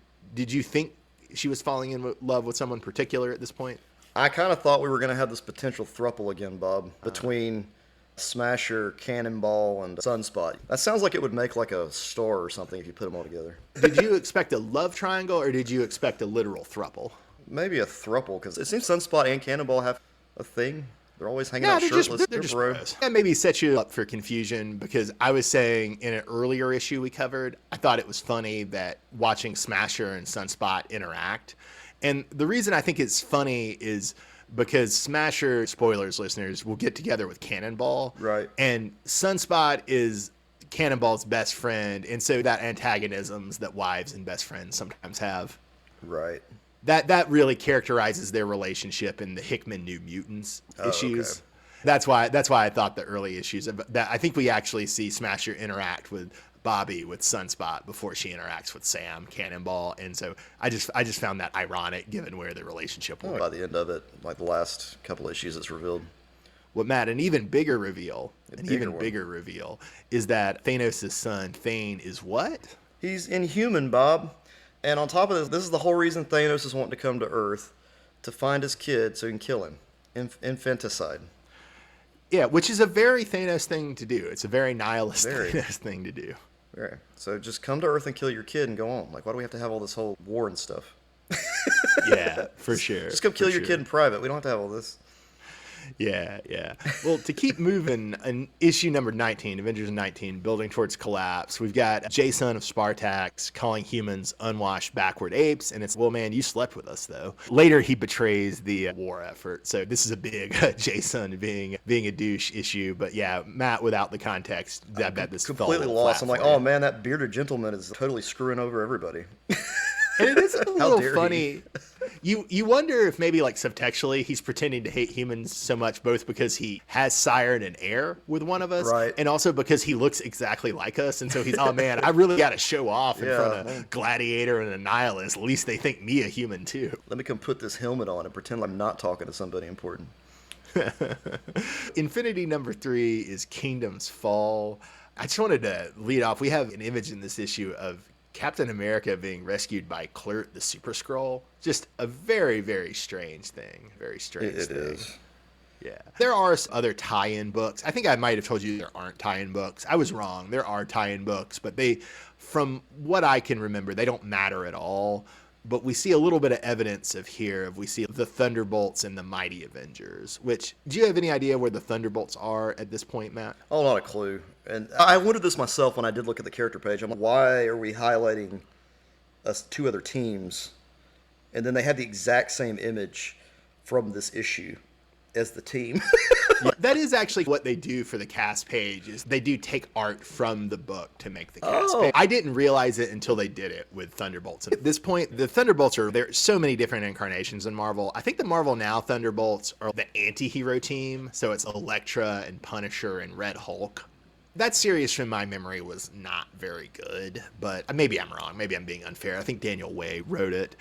think she was falling in love with someone particular at this point? I kind of thought we were going to have this potential throuple again, Bob, between Smasher, Cannonball, and Sunspot. That sounds like it would make like a star or something if you put them all together. Did you expect a love triangle, or did you expect a literal throuple? Maybe a throuple, because it seems Sunspot and Cannonball have a thing. They're always hanging out shirtless. They're just bros. That maybe set you up for confusion, because I was saying in an earlier issue we covered, I thought it was funny that watching Smasher and Sunspot interact. And the reason I think it's funny is because Smasher, spoilers listeners, will get together with Cannonball. Right. And Sunspot is Cannonball's best friend. And so that antagonisms that wives and best friends sometimes have. Right. That really characterizes their relationship in the Hickman New Mutants issues. Okay. That's why I thought the early issues that I think we actually see Smasher interact with Bobby with Sunspot before she interacts with Sam Cannonball, and so I just found that ironic given where the relationship was. By the end of it, like the last couple issues, it's revealed. Well, Matt, an even bigger reveal is that Thanos' son Thane is what? He's inhuman, Bob. And on top of this is the whole reason Thanos is wanting to come to Earth, to find his kid so he can kill him. Infanticide. Yeah, which is a very Thanos thing to do. It's a very nihilist Thanos thing to do. Very. So just come to Earth and kill your kid and go on. Like, why do we have to have all this whole war and stuff? Yeah, for sure. Just come kill your kid in private. We don't have to have all this. Yeah, yeah. Well, to keep moving, in issue number 19, Avengers 19, Building Towards Collapse, we've got Jason of Spartax calling humans unwashed backward apes, and it's, well, man, you slept with us, though. Later, he betrays the war effort, so this is a big Jason being a douche issue, but yeah, Matt, without the context, I bet this fell a Completely little lost. flat I'm like, for you. oh man, that bearded gentleman is totally screwing over everybody. And it is a How little dare funny. You wonder if maybe like subtextually he's pretending to hate humans so much both because he has siren and air with one of us, Right. and also because he looks exactly like us, and so he's, oh man, I really got to show off in front Yeah. of Gladiator and a Nihilist. At least they think me a human too. Let me come put this helmet on and pretend I'm not talking to somebody important. Infinity number 3 is Kingdom's Fall. I just wanted to lead off. We have an image in this issue of Captain America being rescued by Kl'rt the Super Skrull. Just a very, very strange thing. Very strange It thing. is. Yeah. There are other tie-in books. I think I might have told you there aren't tie-in books. I was wrong. There are tie-in books, but they, from what I can remember, they don't matter at all. But we see a little bit of evidence of here. We see the Thunderbolts and the Mighty Avengers, which, do you have any idea where the Thunderbolts are at this point, Matt? Oh, not a clue. And I wondered this myself when I did look at the character page. I'm like, why are we highlighting us two other teams? And then they have the exact same image from this issue as the team. That is actually what they do for the cast page, is they do take art from the book to make the cast page. I didn't realize it until they did it with Thunderbolts. At this point, the Thunderbolts there's so many different incarnations in Marvel. I think the Marvel Now Thunderbolts are the anti-hero team, so it's Elektra and Punisher and Red Hulk. That series, from my memory, was not very good, but maybe I'm wrong. Maybe I'm being unfair. I think Daniel Way wrote it.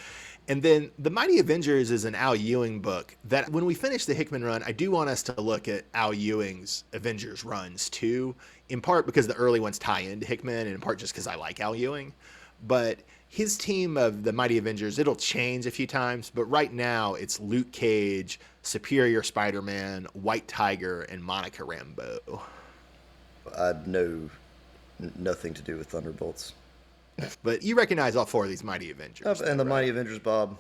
And then The Mighty Avengers is an Al Ewing book that when we finish the Hickman run, I do want us to look at Al Ewing's Avengers runs too, in part because the early ones tie into Hickman, and in part just because I like Al Ewing. But his team of the Mighty Avengers, it'll change a few times, but right now it's Luke Cage, Superior Spider-Man, White Tiger, and Monica Rambeau. I know nothing to do with Thunderbolts. But you recognize all four of these Mighty Avengers. And the Mighty Avengers, Bob,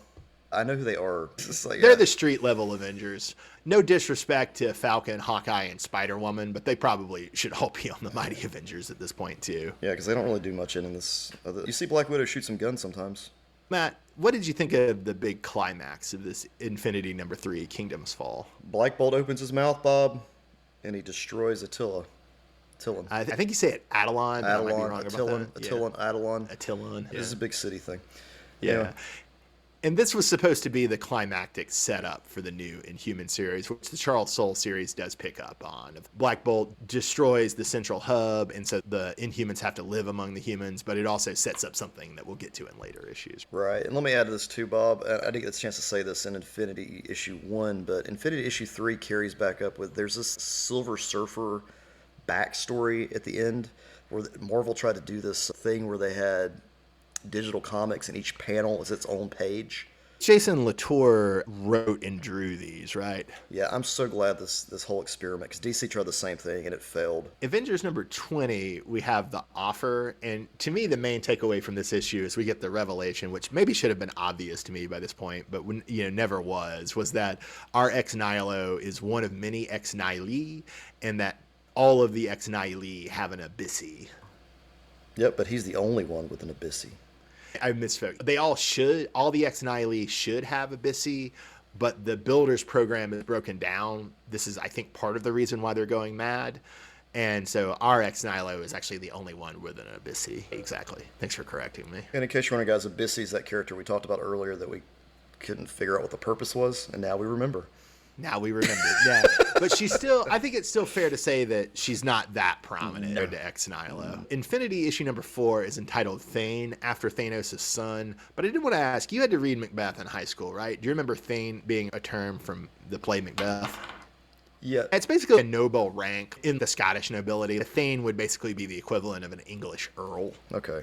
I know who they are. It's just like, They're the street level Avengers. No disrespect to Falcon, Hawkeye, and Spider-Woman, but they probably should all be on the Mighty Avengers at this point too. Yeah, because they don't really do much in this. You see Black Widow shoot some guns sometimes. Matt, what did you think of the big climax of this Infinity number 3, Kingdom's Fall? Black Bolt opens his mouth, Bob, and he destroys Attila. Attilan. I think you say it Adelon. I might be wrong Attilan, about that. Attilan, Adelon. Attilan. This is a big city thing. Yeah. And this was supposed to be the climactic setup for the new Inhuman series, which the Charles Soule series does pick up on. Black Bolt destroys the central hub, and so the Inhumans have to live among the humans, but it also sets up something that we'll get to in later issues. Right. And let me add to this too, Bob. I didn't get a chance to say this in Infinity issue 1, but Infinity issue 3 carries back up with there's this Silver Surfer backstory at the end where Marvel tried to do this thing where they had digital comics and each panel is its own page. Jason Latour wrote and drew these, right? Yeah, I'm so glad this whole experiment, because DC tried the same thing and it failed. Avengers number 20, we have The Offer, and to me the main takeaway from this issue is we get the revelation, which maybe should have been obvious to me by this point, but never was that our ex nihilo is one of many ex nihili, and that all of the ex nihili have an abyssi. Yep, but he's the only one with an abyssi. I misspoke. They all should. All the ex nihili should have abyssi, but the Builders program is broken down. This is, I think, part of the reason why they're going mad. And so our ex nihilo is actually the only one with an abyssi. Exactly. Thanks for correcting me. And in case you're wondering, guys, abyssi is that character we talked about earlier that we couldn't figure out what the purpose was, and now we remember. Now we remember, yeah. But she's still, I think it's still fair to say that she's not that prominent compared to Ex Nihilo. Infinity issue number 4 is entitled Thane, after Thanos' son. But I did want to ask, you had to read Macbeth in high school, right? Do you remember Thane being a term from the play Macbeth? Yeah. It's basically a noble rank in the Scottish nobility. The Thane would basically be the equivalent of an English earl. Okay.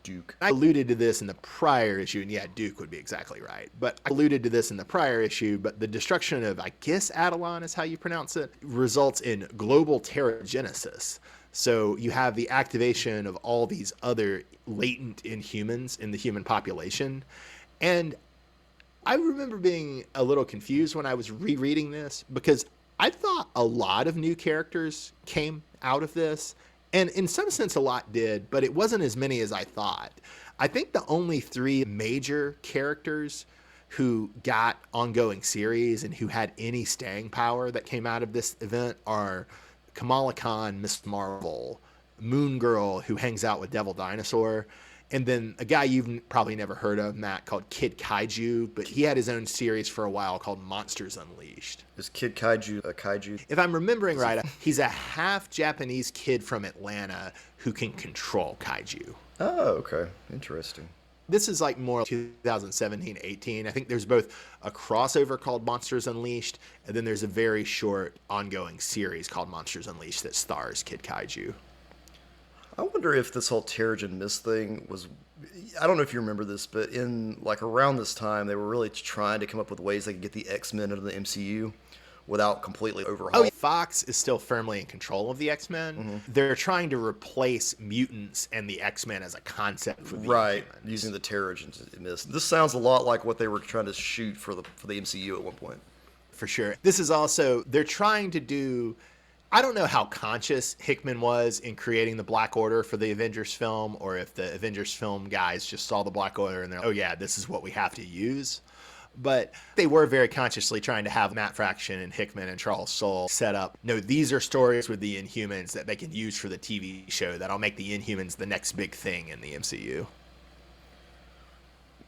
Duke. I alluded to this in the prior issue, and yeah, Duke would be exactly right. But I alluded to this in the prior issue, but the destruction of, I guess, Adelon is how you pronounce it, results in global teragenesis. So you have the activation of all these other latent Inhumans in the human population. And I remember being a little confused when I was rereading this, because I thought a lot of new characters came out of this, and in some sense, a lot did, but it wasn't as many as I thought. I think the only three major characters who got ongoing series and who had any staying power that came out of this event are Kamala Khan, Miss Marvel, Moon Girl, who hangs out with Devil Dinosaur, and then a guy you've probably never heard of, Matt, called Kid Kaiju, but he had his own series for a while called Monsters Unleashed. Is Kid Kaiju a kaiju? If I'm remembering right, he's a half Japanese kid from Atlanta who can control kaiju. Oh, okay. Interesting. This is like more 2017-18. I think there's both a crossover called Monsters Unleashed, and then there's a very short ongoing series called Monsters Unleashed that stars Kid Kaiju. I wonder if this whole Terrigen Mist thing was, I don't know if you remember this, but in like around this time, they were really trying to come up with ways they could get the X-Men into the MCU without completely overhauling. Fox is still firmly in control of the X-Men. Mm-hmm. They're trying to replace mutants and the X-Men as a concept for the right, Inhumans. Using the Terrigen Mist. This sounds a lot like what they were trying to shoot for the MCU at one point. For sure. This is also, they're trying to do, I don't know how conscious Hickman was in creating the Black Order for the Avengers film, or if the Avengers film guys just saw the Black Order and they're like, oh yeah, this is what we have to use. But they were very consciously trying to have Matt Fraction and Hickman and Charles Soule set up. No, these are stories with the Inhumans that they can use for the TV show that'll make the Inhumans the next big thing in the MCU.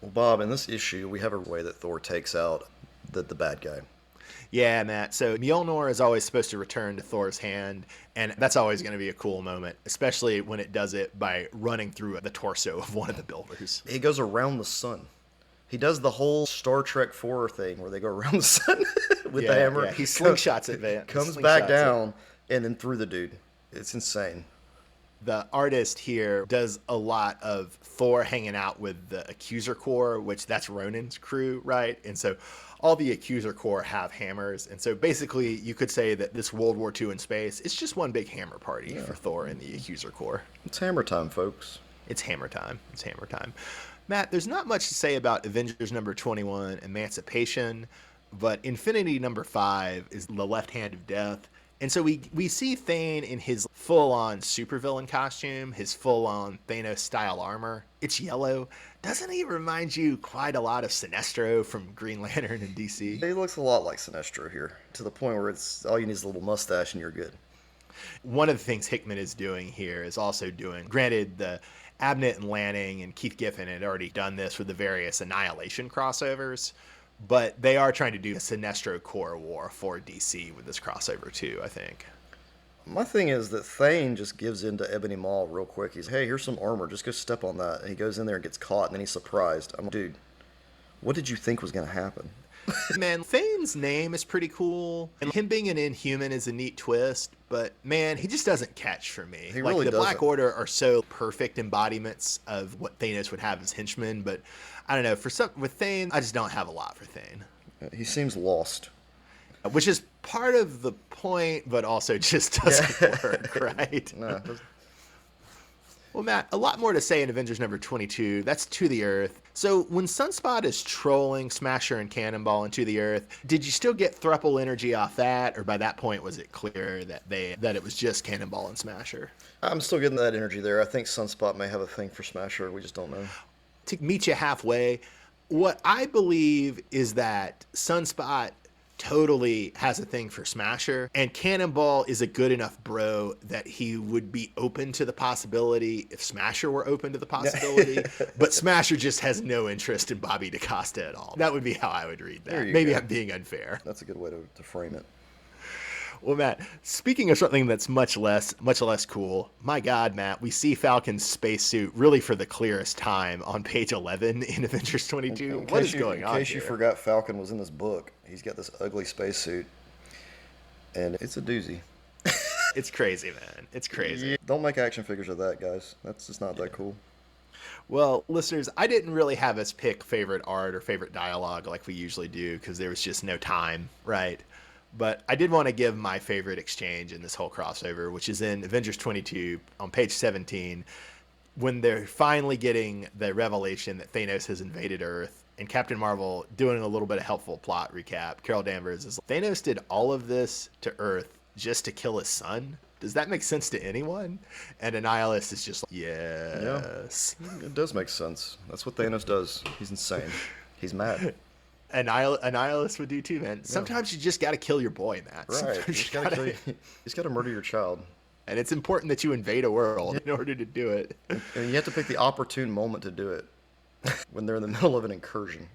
Well, Bob, in this issue, we have a way that Thor takes out the bad guy. Yeah, Matt. So Mjolnir is always supposed to return to Thor's hand, and that's always going to be a cool moment, especially when it does it by running through the torso of one of the builders. He goes around the sun. He does the whole Star Trek 4 thing where they go around the sun with the hammer. Yeah. He slingshots it, man. Comes back down and then through the dude. It's insane. The artist here does a lot of Thor hanging out with the Accuser Corps, which that's Ronan's crew, right? And so all the Accuser Corps have hammers. And so basically you could say that this World War II in space, it's just one big hammer party for Thor and the Accuser Corps. It's hammer time, folks. It's hammer time. It's hammer time. Matt, there's not much to say about Avengers number 21, Emancipation, but Infinity number 5 is the left hand of death. And so we see Thane in his full-on supervillain costume, his full-on Thanos-style armor. It's yellow. Doesn't he remind you quite a lot of Sinestro from Green Lantern and DC? He looks a lot like Sinestro here, to the point where it's all you need is a little mustache and you're good. One of the things Hickman is doing here is also doing, granted, the Abnett and Lanning and Keith Giffen had already done this with the various Annihilation crossovers, but they are trying to do a Sinestro Corps War for DC with this crossover too, I think. My thing is that Thane just gives in to Ebony Maw real quick. He's, hey, here's some armor. Just go step on that. And he goes in there and gets caught, and then he's surprised. I'm like, dude, what did you think was going to happen? Man, Thane's name is pretty cool, and him being an Inhuman is a neat twist, but man, he just doesn't catch for me. He like, really the doesn't. Black Order are so perfect embodiments of what Thanos would have as henchmen, but I don't know, with Thane, I just don't have a lot for Thane. He seems lost. Which is part of the point, but also just doesn't work, right? No. Well, Matt, a lot more to say in Avengers number 22. That's To the Earth. So when Sunspot is trolling Smasher and Cannonball into the Earth, did you still get thruple energy off that, or by that point was it clear that it was just Cannonball and Smasher? I'm still getting that energy there. I think Sunspot may have a thing for Smasher. We just don't know. To meet you halfway, what I believe is that Sunspot totally has a thing for Smasher, and Cannonball is a good enough bro that he would be open to the possibility if Smasher were open to the possibility, but Smasher just has no interest in Bobby DaCosta at all. That would be how I would read that. Maybe go. I'm being unfair. That's a good way to frame it. Well, Matt, speaking of something that's much less cool, my God, Matt, we see Falcon's spacesuit really for the clearest time on page 11 in Avengers 22. What is going on In case here? you forgot Falcon was in this book, he's got this ugly spacesuit, and it's a doozy. It's crazy, man. It's crazy. Yeah, don't make action figures of that, guys. That's just not that cool. Well, listeners, I didn't really have us pick favorite art or favorite dialogue like we usually do because there was just no time, right? But I did want to give my favorite exchange in this whole crossover, which is in Avengers 22 on page 17. when they're finally getting the revelation that Thanos has invaded Earth, and Captain Marvel doing a little bit of helpful plot recap, Carol Danvers is like, Thanos did all of this to Earth just to kill his son? Does that make sense to anyone? And Annihilus is just like, Yeah, yes. it does make sense. That's what Thanos does. He's insane. He's mad. Annihilus would do too, man. Sometimes you just got to kill your boy, Matt. Right. Sometimes You just gotta kill you. You just gotta murder your child. And it's important that you invade a world in order to do it. And you have to pick the opportune moment to do it. When they're in the middle of an incursion.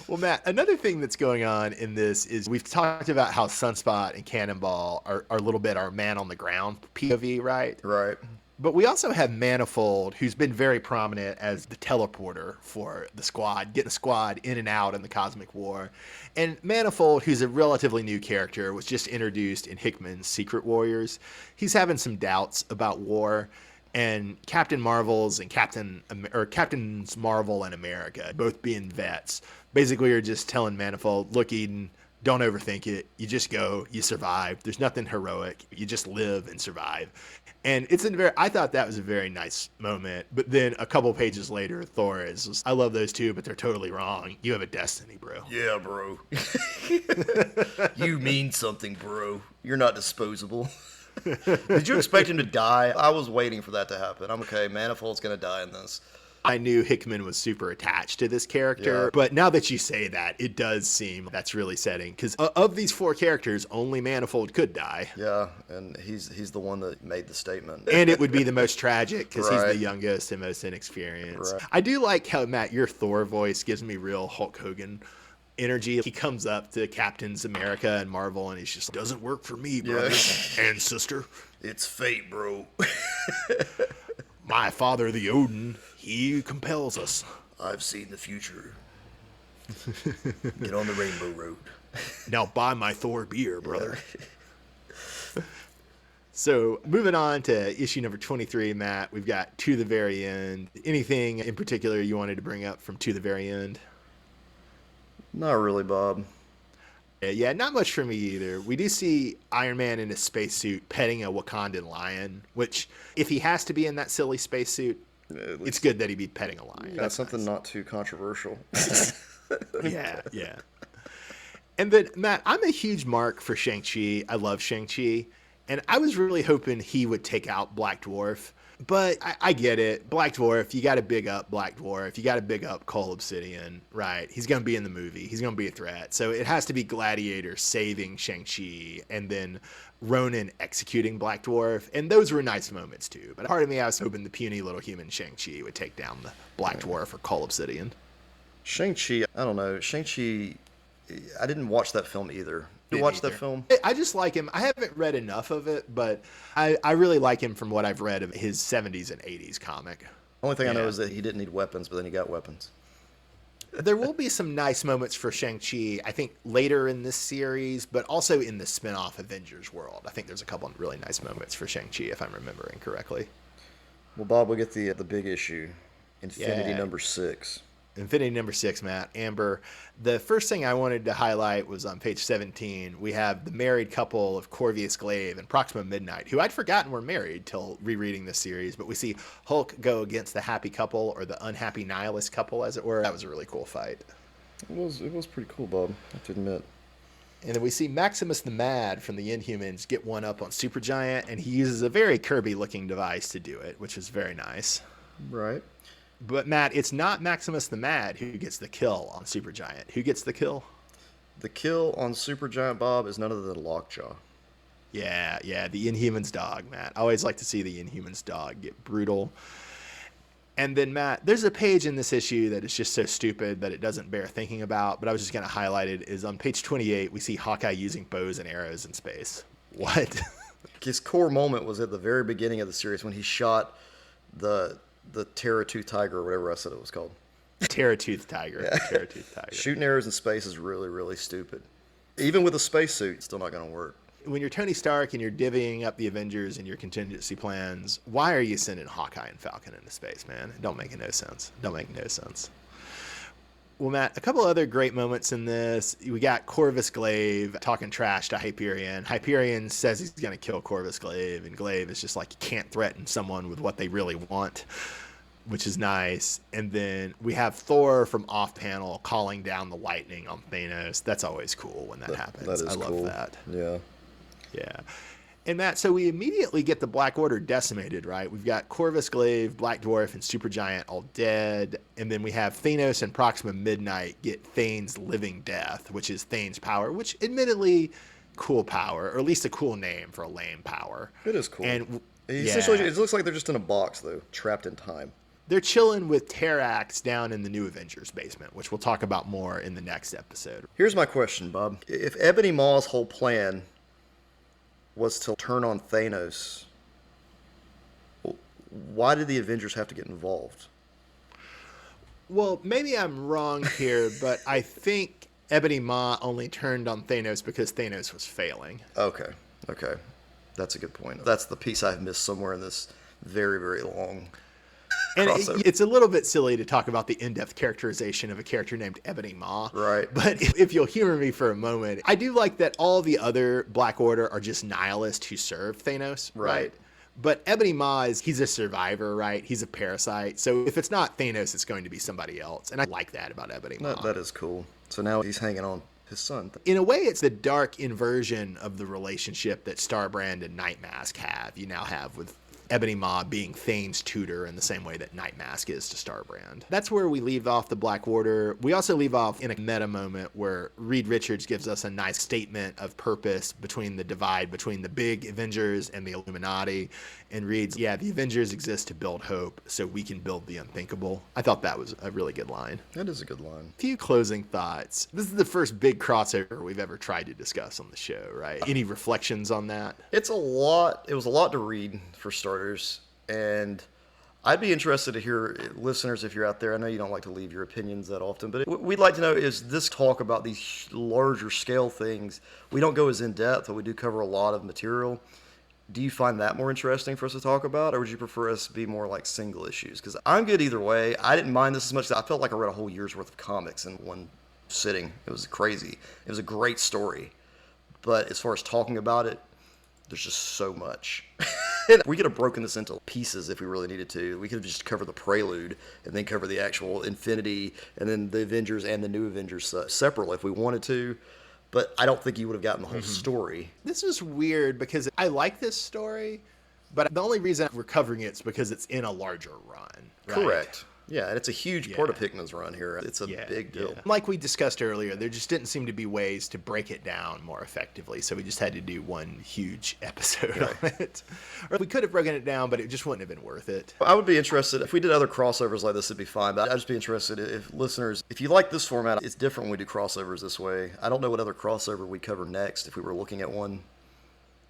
Well, Matt, another thing that's going on in this is we've talked about how Sunspot and Cannonball are a little bit our man on the ground POV, right? Right. But we also have Manifold, who's been very prominent as the teleporter for the squad, getting the squad in and out in the Cosmic War. And Manifold, who's a relatively new character, was just introduced in Hickman's Secret Warriors. He's having some doubts about war. And Captains Marvel and America, both being vets, basically are just telling Manifold, look, Eden, don't overthink it. You just go, you survive. There's nothing heroic. You just live and survive. And I thought that was a very nice moment. But then a couple pages later, Thor is, I love those two, but they're totally wrong. You have a destiny, bro. Yeah, bro. You mean something, bro. You're not disposable. Did you expect him to die? I was waiting for that to happen. I'm okay. Manifold's going to die in this. I knew Hickman was super attached to this character, Yeah. but now that you say that, it does seem that's really setting. Because of these four characters, only Manifold could die. Yeah, and he's the one that made the statement. And it would be the most tragic because he's Right. the youngest and most inexperienced. Right. I do like how, Matt, your Thor voice gives me real Hulk Hogan energy. He comes up to Captains America and Marvel and he's just like, doesn't work for me, brother and sister. It's fate, bro. My father, the Odin, he compels us. I've seen the future. Get on the Rainbow Road. Now buy my Thor beer, brother. So moving on to issue number 23, Matt, we've got To the Very End. Anything in particular you wanted to bring up from To the Very End? Not really, Bob. Yeah, not much for me either. We do see Iron Man in a spacesuit petting a Wakandan lion, which, if he has to be in that silly spacesuit, it's good that he be petting a lion. That's something not too controversial. Yeah. And then, Matt, I'm a huge mark for Shang-Chi. I love Shang-Chi. And I was really hoping he would take out Black Dwarf. But I get it. Black Dwarf, you got to big up Black Dwarf. You got to big up Cole Obsidian, right? He's going to be in the movie. He's going to be a threat. So it has to be Gladiator saving Shang-Chi and then Ronan executing Black Dwarf. And those were nice moments, too. But part of me, I was hoping the puny little human Shang-Chi would take down the Black Dwarf or Cole Obsidian. Shang-Chi, I don't know. Shang-Chi, I didn't watch that film either. You watch that film? I just like him. I haven't read enough of it, but I really like him from what I've read of his 70s and 80s comic. Only thing I know is that he didn't need weapons, but then he got weapons. There will be some nice moments for Shang-Chi, I think, later in this series, but also in the spin-off Avengers world. I think there's a couple of really nice moments for Shang-Chi, if I'm remembering correctly. Well, Bob, we'll get the big issue, Infinity Yeah. number 6. Infinity number 6, Matt. Amber. The first thing I wanted to highlight was on page 17. We have the married couple of Corvius Glaive and Proxima Midnight, who I'd forgotten were married till rereading this series. But we see Hulk go against the happy couple, or the unhappy nihilist couple, as it were. That was a really cool fight. It was pretty cool, Bob, I have to admit. And then we see Maximus the Mad from the Inhumans get one up on Supergiant, and he uses a very Kirby-looking device to do it, which is very nice. Right. But, Matt, it's not Maximus the Mad who gets the kill on Supergiant. Who gets the kill? The kill on Supergiant, Bob, is none other than Lockjaw. Yeah, the Inhumans dog, Matt. I always like to see the Inhumans dog get brutal. And then, Matt, there's a page in this issue that is just so stupid that it doesn't bear thinking about, but I was just going to highlight it, is on page 28, we see Hawkeye using bows and arrows in space. What? His core moment was at the very beginning of the series when he shot the Terra-tooth tiger, or whatever I said it was called. Terra-tooth tiger. Yeah. Terra-tooth tiger. Shooting arrows in space is really, really stupid. Even with a spacesuit, it's still not going to work. When you're Tony Stark and you're divvying up the Avengers and your contingency plans, why are you sending Hawkeye and Falcon into space, man? It don't make no sense. Well, Matt, a couple other great moments in this. We got Corvus Glaive talking trash to Hyperion. Hyperion says he's going to kill Corvus Glaive, and Glaive is just like, you can't threaten someone with what they really want, which is nice. And then we have Thor from off panel calling down the lightning on Thanos. That's always cool when that happens. That is I love cool. that. Yeah. Yeah. And Matt, so we immediately get the Black Order decimated, right? We've got Corvus Glaive, Black Dwarf, and Supergiant all dead. And then we have Thanos and Proxima Midnight get Thane's Living Death, which is Thane's power, which admittedly, cool power, or at least a cool name for a lame power. It is cool. And Essentially, it looks like they're just in a box, though, trapped in time. they're chilling with Terrax down in the New Avengers basement, which we'll talk about more in the next episode. Here's my question, Bob. If Ebony Maw's whole plan was to turn on Thanos, why did the Avengers have to get involved? Well, maybe I'm wrong here, but I think Ebony Maw only turned on Thanos because Thanos was failing. Okay. That's a good point. That's the piece I've missed somewhere in this very, very long And crossover. it's a little bit silly to talk about the in-depth characterization of a character named Ebony Maw. Right. But if you'll humor me for a moment, I do like that all the other Black Order are just nihilists who serve Thanos, right? But Ebony Maw he's a survivor, right? He's a parasite. So if it's not Thanos, it's going to be somebody else. And I like that about Ebony Maw. That is cool. So now he's hanging on his son. In a way, it's the dark inversion of the relationship that Starbrand and Nightmask have. You now have with Ebony Maw being Thane's tutor in the same way that Nightmask is to Starbrand. That's where we leave off the Black Order. We also leave off in a meta moment where Reed Richards gives us a nice statement of purpose between the divide between the big Avengers and the Illuminati, and reads, yeah, the Avengers exist to build hope so we can build the unthinkable. I thought that was a really good line. That is a good line. A few closing thoughts. This is the first big crossover we've ever tried to discuss on the show, right? Any reflections on that? It's a lot. It was a lot to read, for starters. And I'd be interested to hear, listeners, if you're out there, I know you don't like to leave your opinions that often, but what we'd like to know is this talk about these larger scale things. We don't go as in-depth, but we do cover a lot of material. Do you find that more interesting for us to talk about, or would you prefer us to be more like single issues? Because I'm good either way. I didn't mind this as much. I felt like I read a whole year's worth of comics in one sitting. It was crazy. It was a great story. But as far as talking about it, there's just so much. We could have broken this into pieces if we really needed to. We could have just covered the prelude and then cover the actual Infinity and then the Avengers and the New Avengers separately if we wanted to. But I don't think you would have gotten the whole story. This is weird because I like this story, but the only reason we're covering it is because it's in a larger run. Right? Correct. Yeah, and it's a huge part of Hickman's run here. It's a big deal. Like we discussed earlier, there just didn't seem to be ways to break it down more effectively, so we just had to do one huge episode on it. Or we could have broken it down, but it just wouldn't have been worth it. I would be interested, if we did other crossovers like this, it'd be fine, but I'd just be interested if listeners, if you like this format, it's different when we do crossovers this way. I don't know what other crossover we'd cover next if we were looking at one.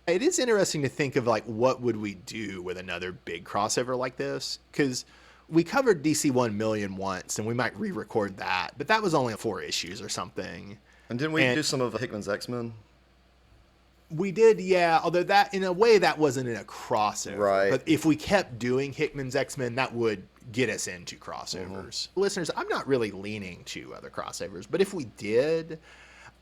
It is interesting to think of, like, what would we do with another big crossover like this? Because we covered DC 1 Million once, and we might re-record that, but that was only 4 issues or something. And didn't we do some of Hickman's X-Men? We did, yeah, although that, in a way, that wasn't in a crossover. Right. But if we kept doing Hickman's X-Men, that would get us into crossovers. Listeners, I'm not really leaning to other crossovers, but if we did,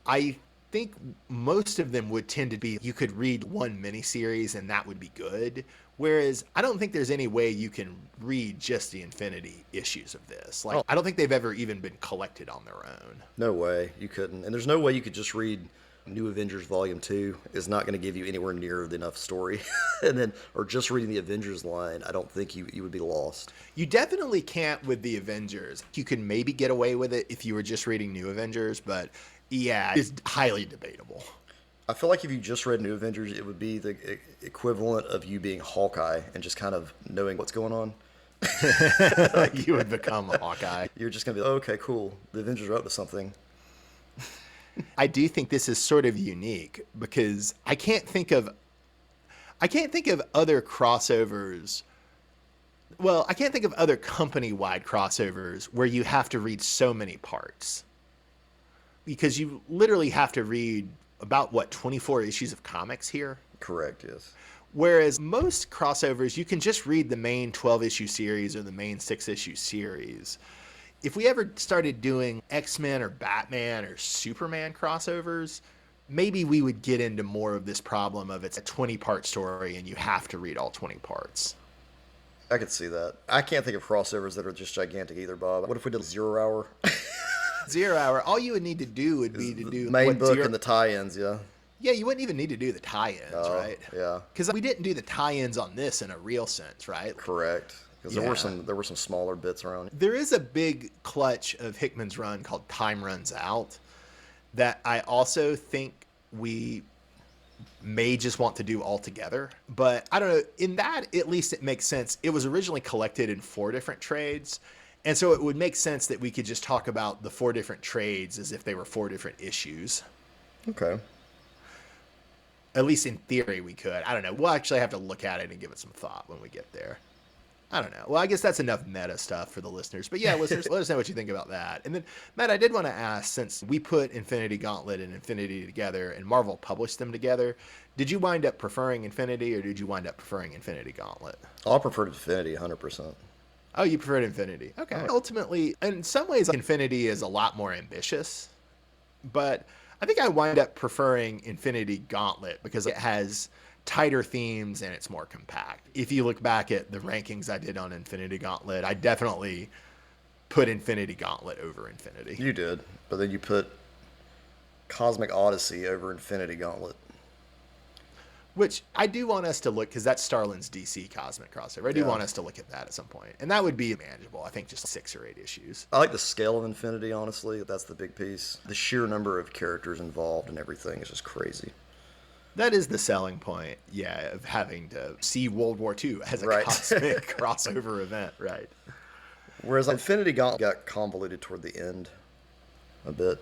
I think most of them would tend to be, you could read one miniseries and that would be good. Whereas I don't think there's any way you can read just the Infinity issues of this. Like, I don't think they've ever even been collected on their own. No way, you couldn't. And there's no way you could just read New Avengers Volume 2 is not going to give you anywhere near enough story. And then, or just reading the Avengers line, I don't think you would be lost. You definitely can't with the Avengers. You could maybe get away with it if you were just reading New Avengers, but yeah, it's highly debatable. I feel like if you just read New Avengers, it would be the equivalent of you being Hawkeye and just kind of knowing what's going on. You would become a Hawkeye. You're just going to be, oh, okay, cool. The Avengers are up to something. I do think this is sort of unique because I can't think of other crossovers. Well, I can't think of other company-wide crossovers where you have to read so many parts. Because you literally have to read about, 24 issues of comics here? Correct, yes. Whereas most crossovers, you can just read the main 12-issue series or the main 6-issue series. if we ever started doing X-Men or Batman or Superman crossovers, maybe we would get into more of this problem of it's a 20-part story and you have to read all 20 parts. I could see that. I can't think of crossovers that are just gigantic either, Bob. What if we did 0 Hour? 0 Hour, all you would need to do would be to do main what book Zero... and the tie-ins, yeah. Yeah, you wouldn't even need to do the tie-ins, right? Yeah. Because we didn't do the tie-ins on this in a real sense, right? Correct. Because there were some smaller bits around. There is a big clutch of Hickman's run called Time Runs Out that I also think we may just want to do all together. But I don't know. In that, at least it makes sense. It was originally collected in 4 different trades. And so it would make sense that we could just talk about the 4 different trades as if they were 4 different issues. Okay. At least in theory we could. I don't know. We'll actually have to look at it and give it some thought when we get there. I don't know. Well, I guess that's enough meta stuff for the listeners. But yeah, listeners, let us know what you think about that. And then, Matt, I did want to ask, since we put Infinity Gauntlet and Infinity together and Marvel published them together, did you wind up preferring Infinity or did you wind up preferring Infinity Gauntlet? I preferred Infinity 100%. Oh, you preferred Infinity. Okay. Ultimately, in some ways, Infinity is a lot more ambitious. But I think I wind up preferring Infinity Gauntlet because it has tighter themes and it's more compact. If you look back at the rankings I did on Infinity Gauntlet, I definitely put Infinity Gauntlet over Infinity. You did, but then you put Cosmic Odyssey over Infinity Gauntlet. Which I do want us to look, because that's Starlin's DC Cosmic crossover. I do want us to look at that at some point. And that would be manageable. I think just 6 or 8 issues. I like the scale of Infinity, honestly. That's the big piece. The sheer number of characters involved and everything is just crazy. That is the selling point, yeah, of having to see World War II as a cosmic crossover event, right? Whereas Infinity Gauntlet got convoluted toward the end a bit.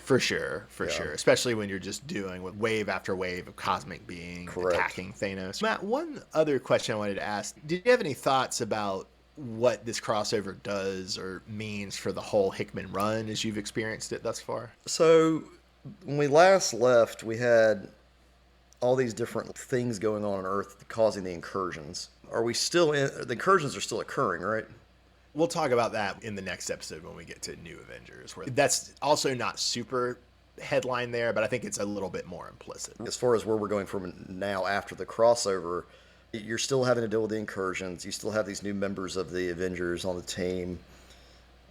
For sure. Especially when you're just doing with wave after wave of cosmic beings attacking Thanos. Matt, one other question I wanted to ask. Did you have any thoughts about what this crossover does or means for the whole Hickman run as you've experienced it thus far? So when we last left, we had all these different things going on Earth causing the incursions. Are we still in? The incursions are still occurring, right? We'll talk about that in the next episode when we get to New Avengers, where that's also not super headline there, but I think it's a little bit more implicit. As far as where we're going from now after the crossover, you're still having to deal with the incursions. You still have these new members of the Avengers on the team.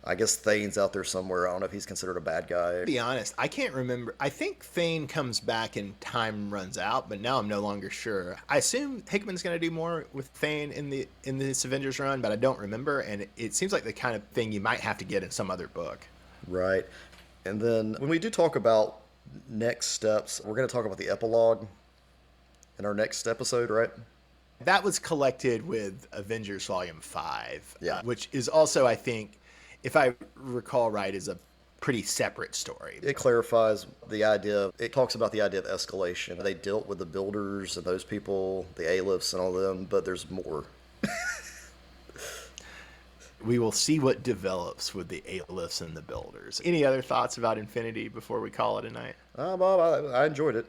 I guess Thane's out there somewhere. I don't know if he's considered a bad guy. To be honest, I can't remember. I think Thane comes back and Time Runs Out, but now I'm no longer sure. I assume Hickman's going to do more with Thane in this Avengers run, but I don't remember, and it seems like the kind of thing you might have to get in some other book. Right. And then when we do talk about next steps, we're going to talk about the epilogue in our next episode, right? That was collected with Avengers Volume 5, yeah. Which is also, I think, if I recall right, is a pretty separate story. It clarifies the idea. It talks about the idea of escalation. They dealt with the builders and those people, the A-lifts and all of them, but there's more. We will see what develops with the A-lifts and the builders. Any other thoughts about Infinity before we call it a night? Bob, I enjoyed it.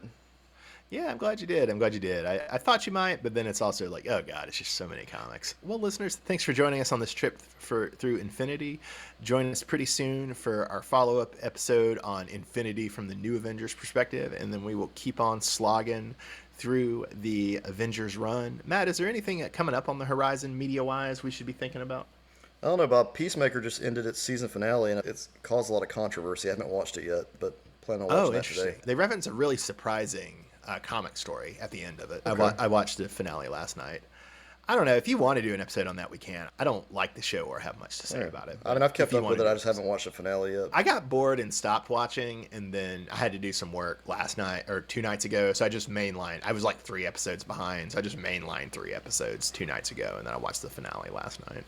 Yeah, I'm glad you did. I thought you might, but then it's also like, oh God, it's just so many comics. Well, listeners, thanks for joining us on this trip through Infinity. Join us pretty soon for our follow-up episode on Infinity from the New Avengers perspective, and then we will keep on slogging through the Avengers run. Matt, is there anything coming up on the horizon media-wise we should be thinking about? I don't know, Bob. Peacemaker just ended its season finale, and it's caused a lot of controversy. I haven't watched it yet, but plan on watching that today. They reference a really surprising comic story at the end of it. Okay. I watched the finale last night. I don't know. If you want to do an episode on that, we can. I don't like the show or have much to say about it. I mean, I've kept up with it. I just haven't watched the finale yet. I got bored and stopped watching, and then I had to do some work last night or 2 nights ago, so I just mainlined. I was like 3 episodes behind, so I just mainlined 3 episodes 2 nights ago, and then I watched the finale last night.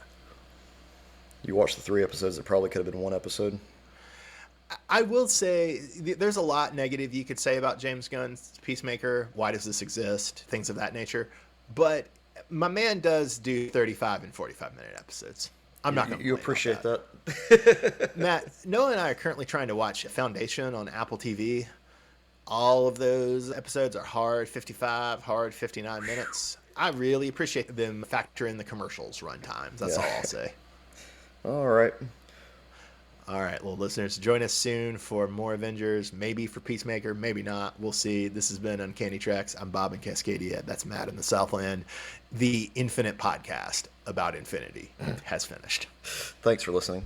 You watched the 3 episodes that probably could have been 1 episode? I will say there's a lot negative you could say about James Gunn's Peacemaker. Why does this exist? Things of that nature. But my man does do 35 and 45-minute episodes. I'm not going to. You appreciate that. Matt, Noah and I are currently trying to watch Foundation on Apple TV. All of those episodes are hard 55, hard 59 minutes. I really appreciate them factor in the commercials run times. That's all I'll say. All right. listeners, join us soon for more Avengers, maybe for Peacemaker, maybe not. We'll see. This has been Uncanny Tracks. I'm Bob in Cascadia. That's Matt in the Southland. The Infinite podcast about Infinity has finished. Thanks for listening.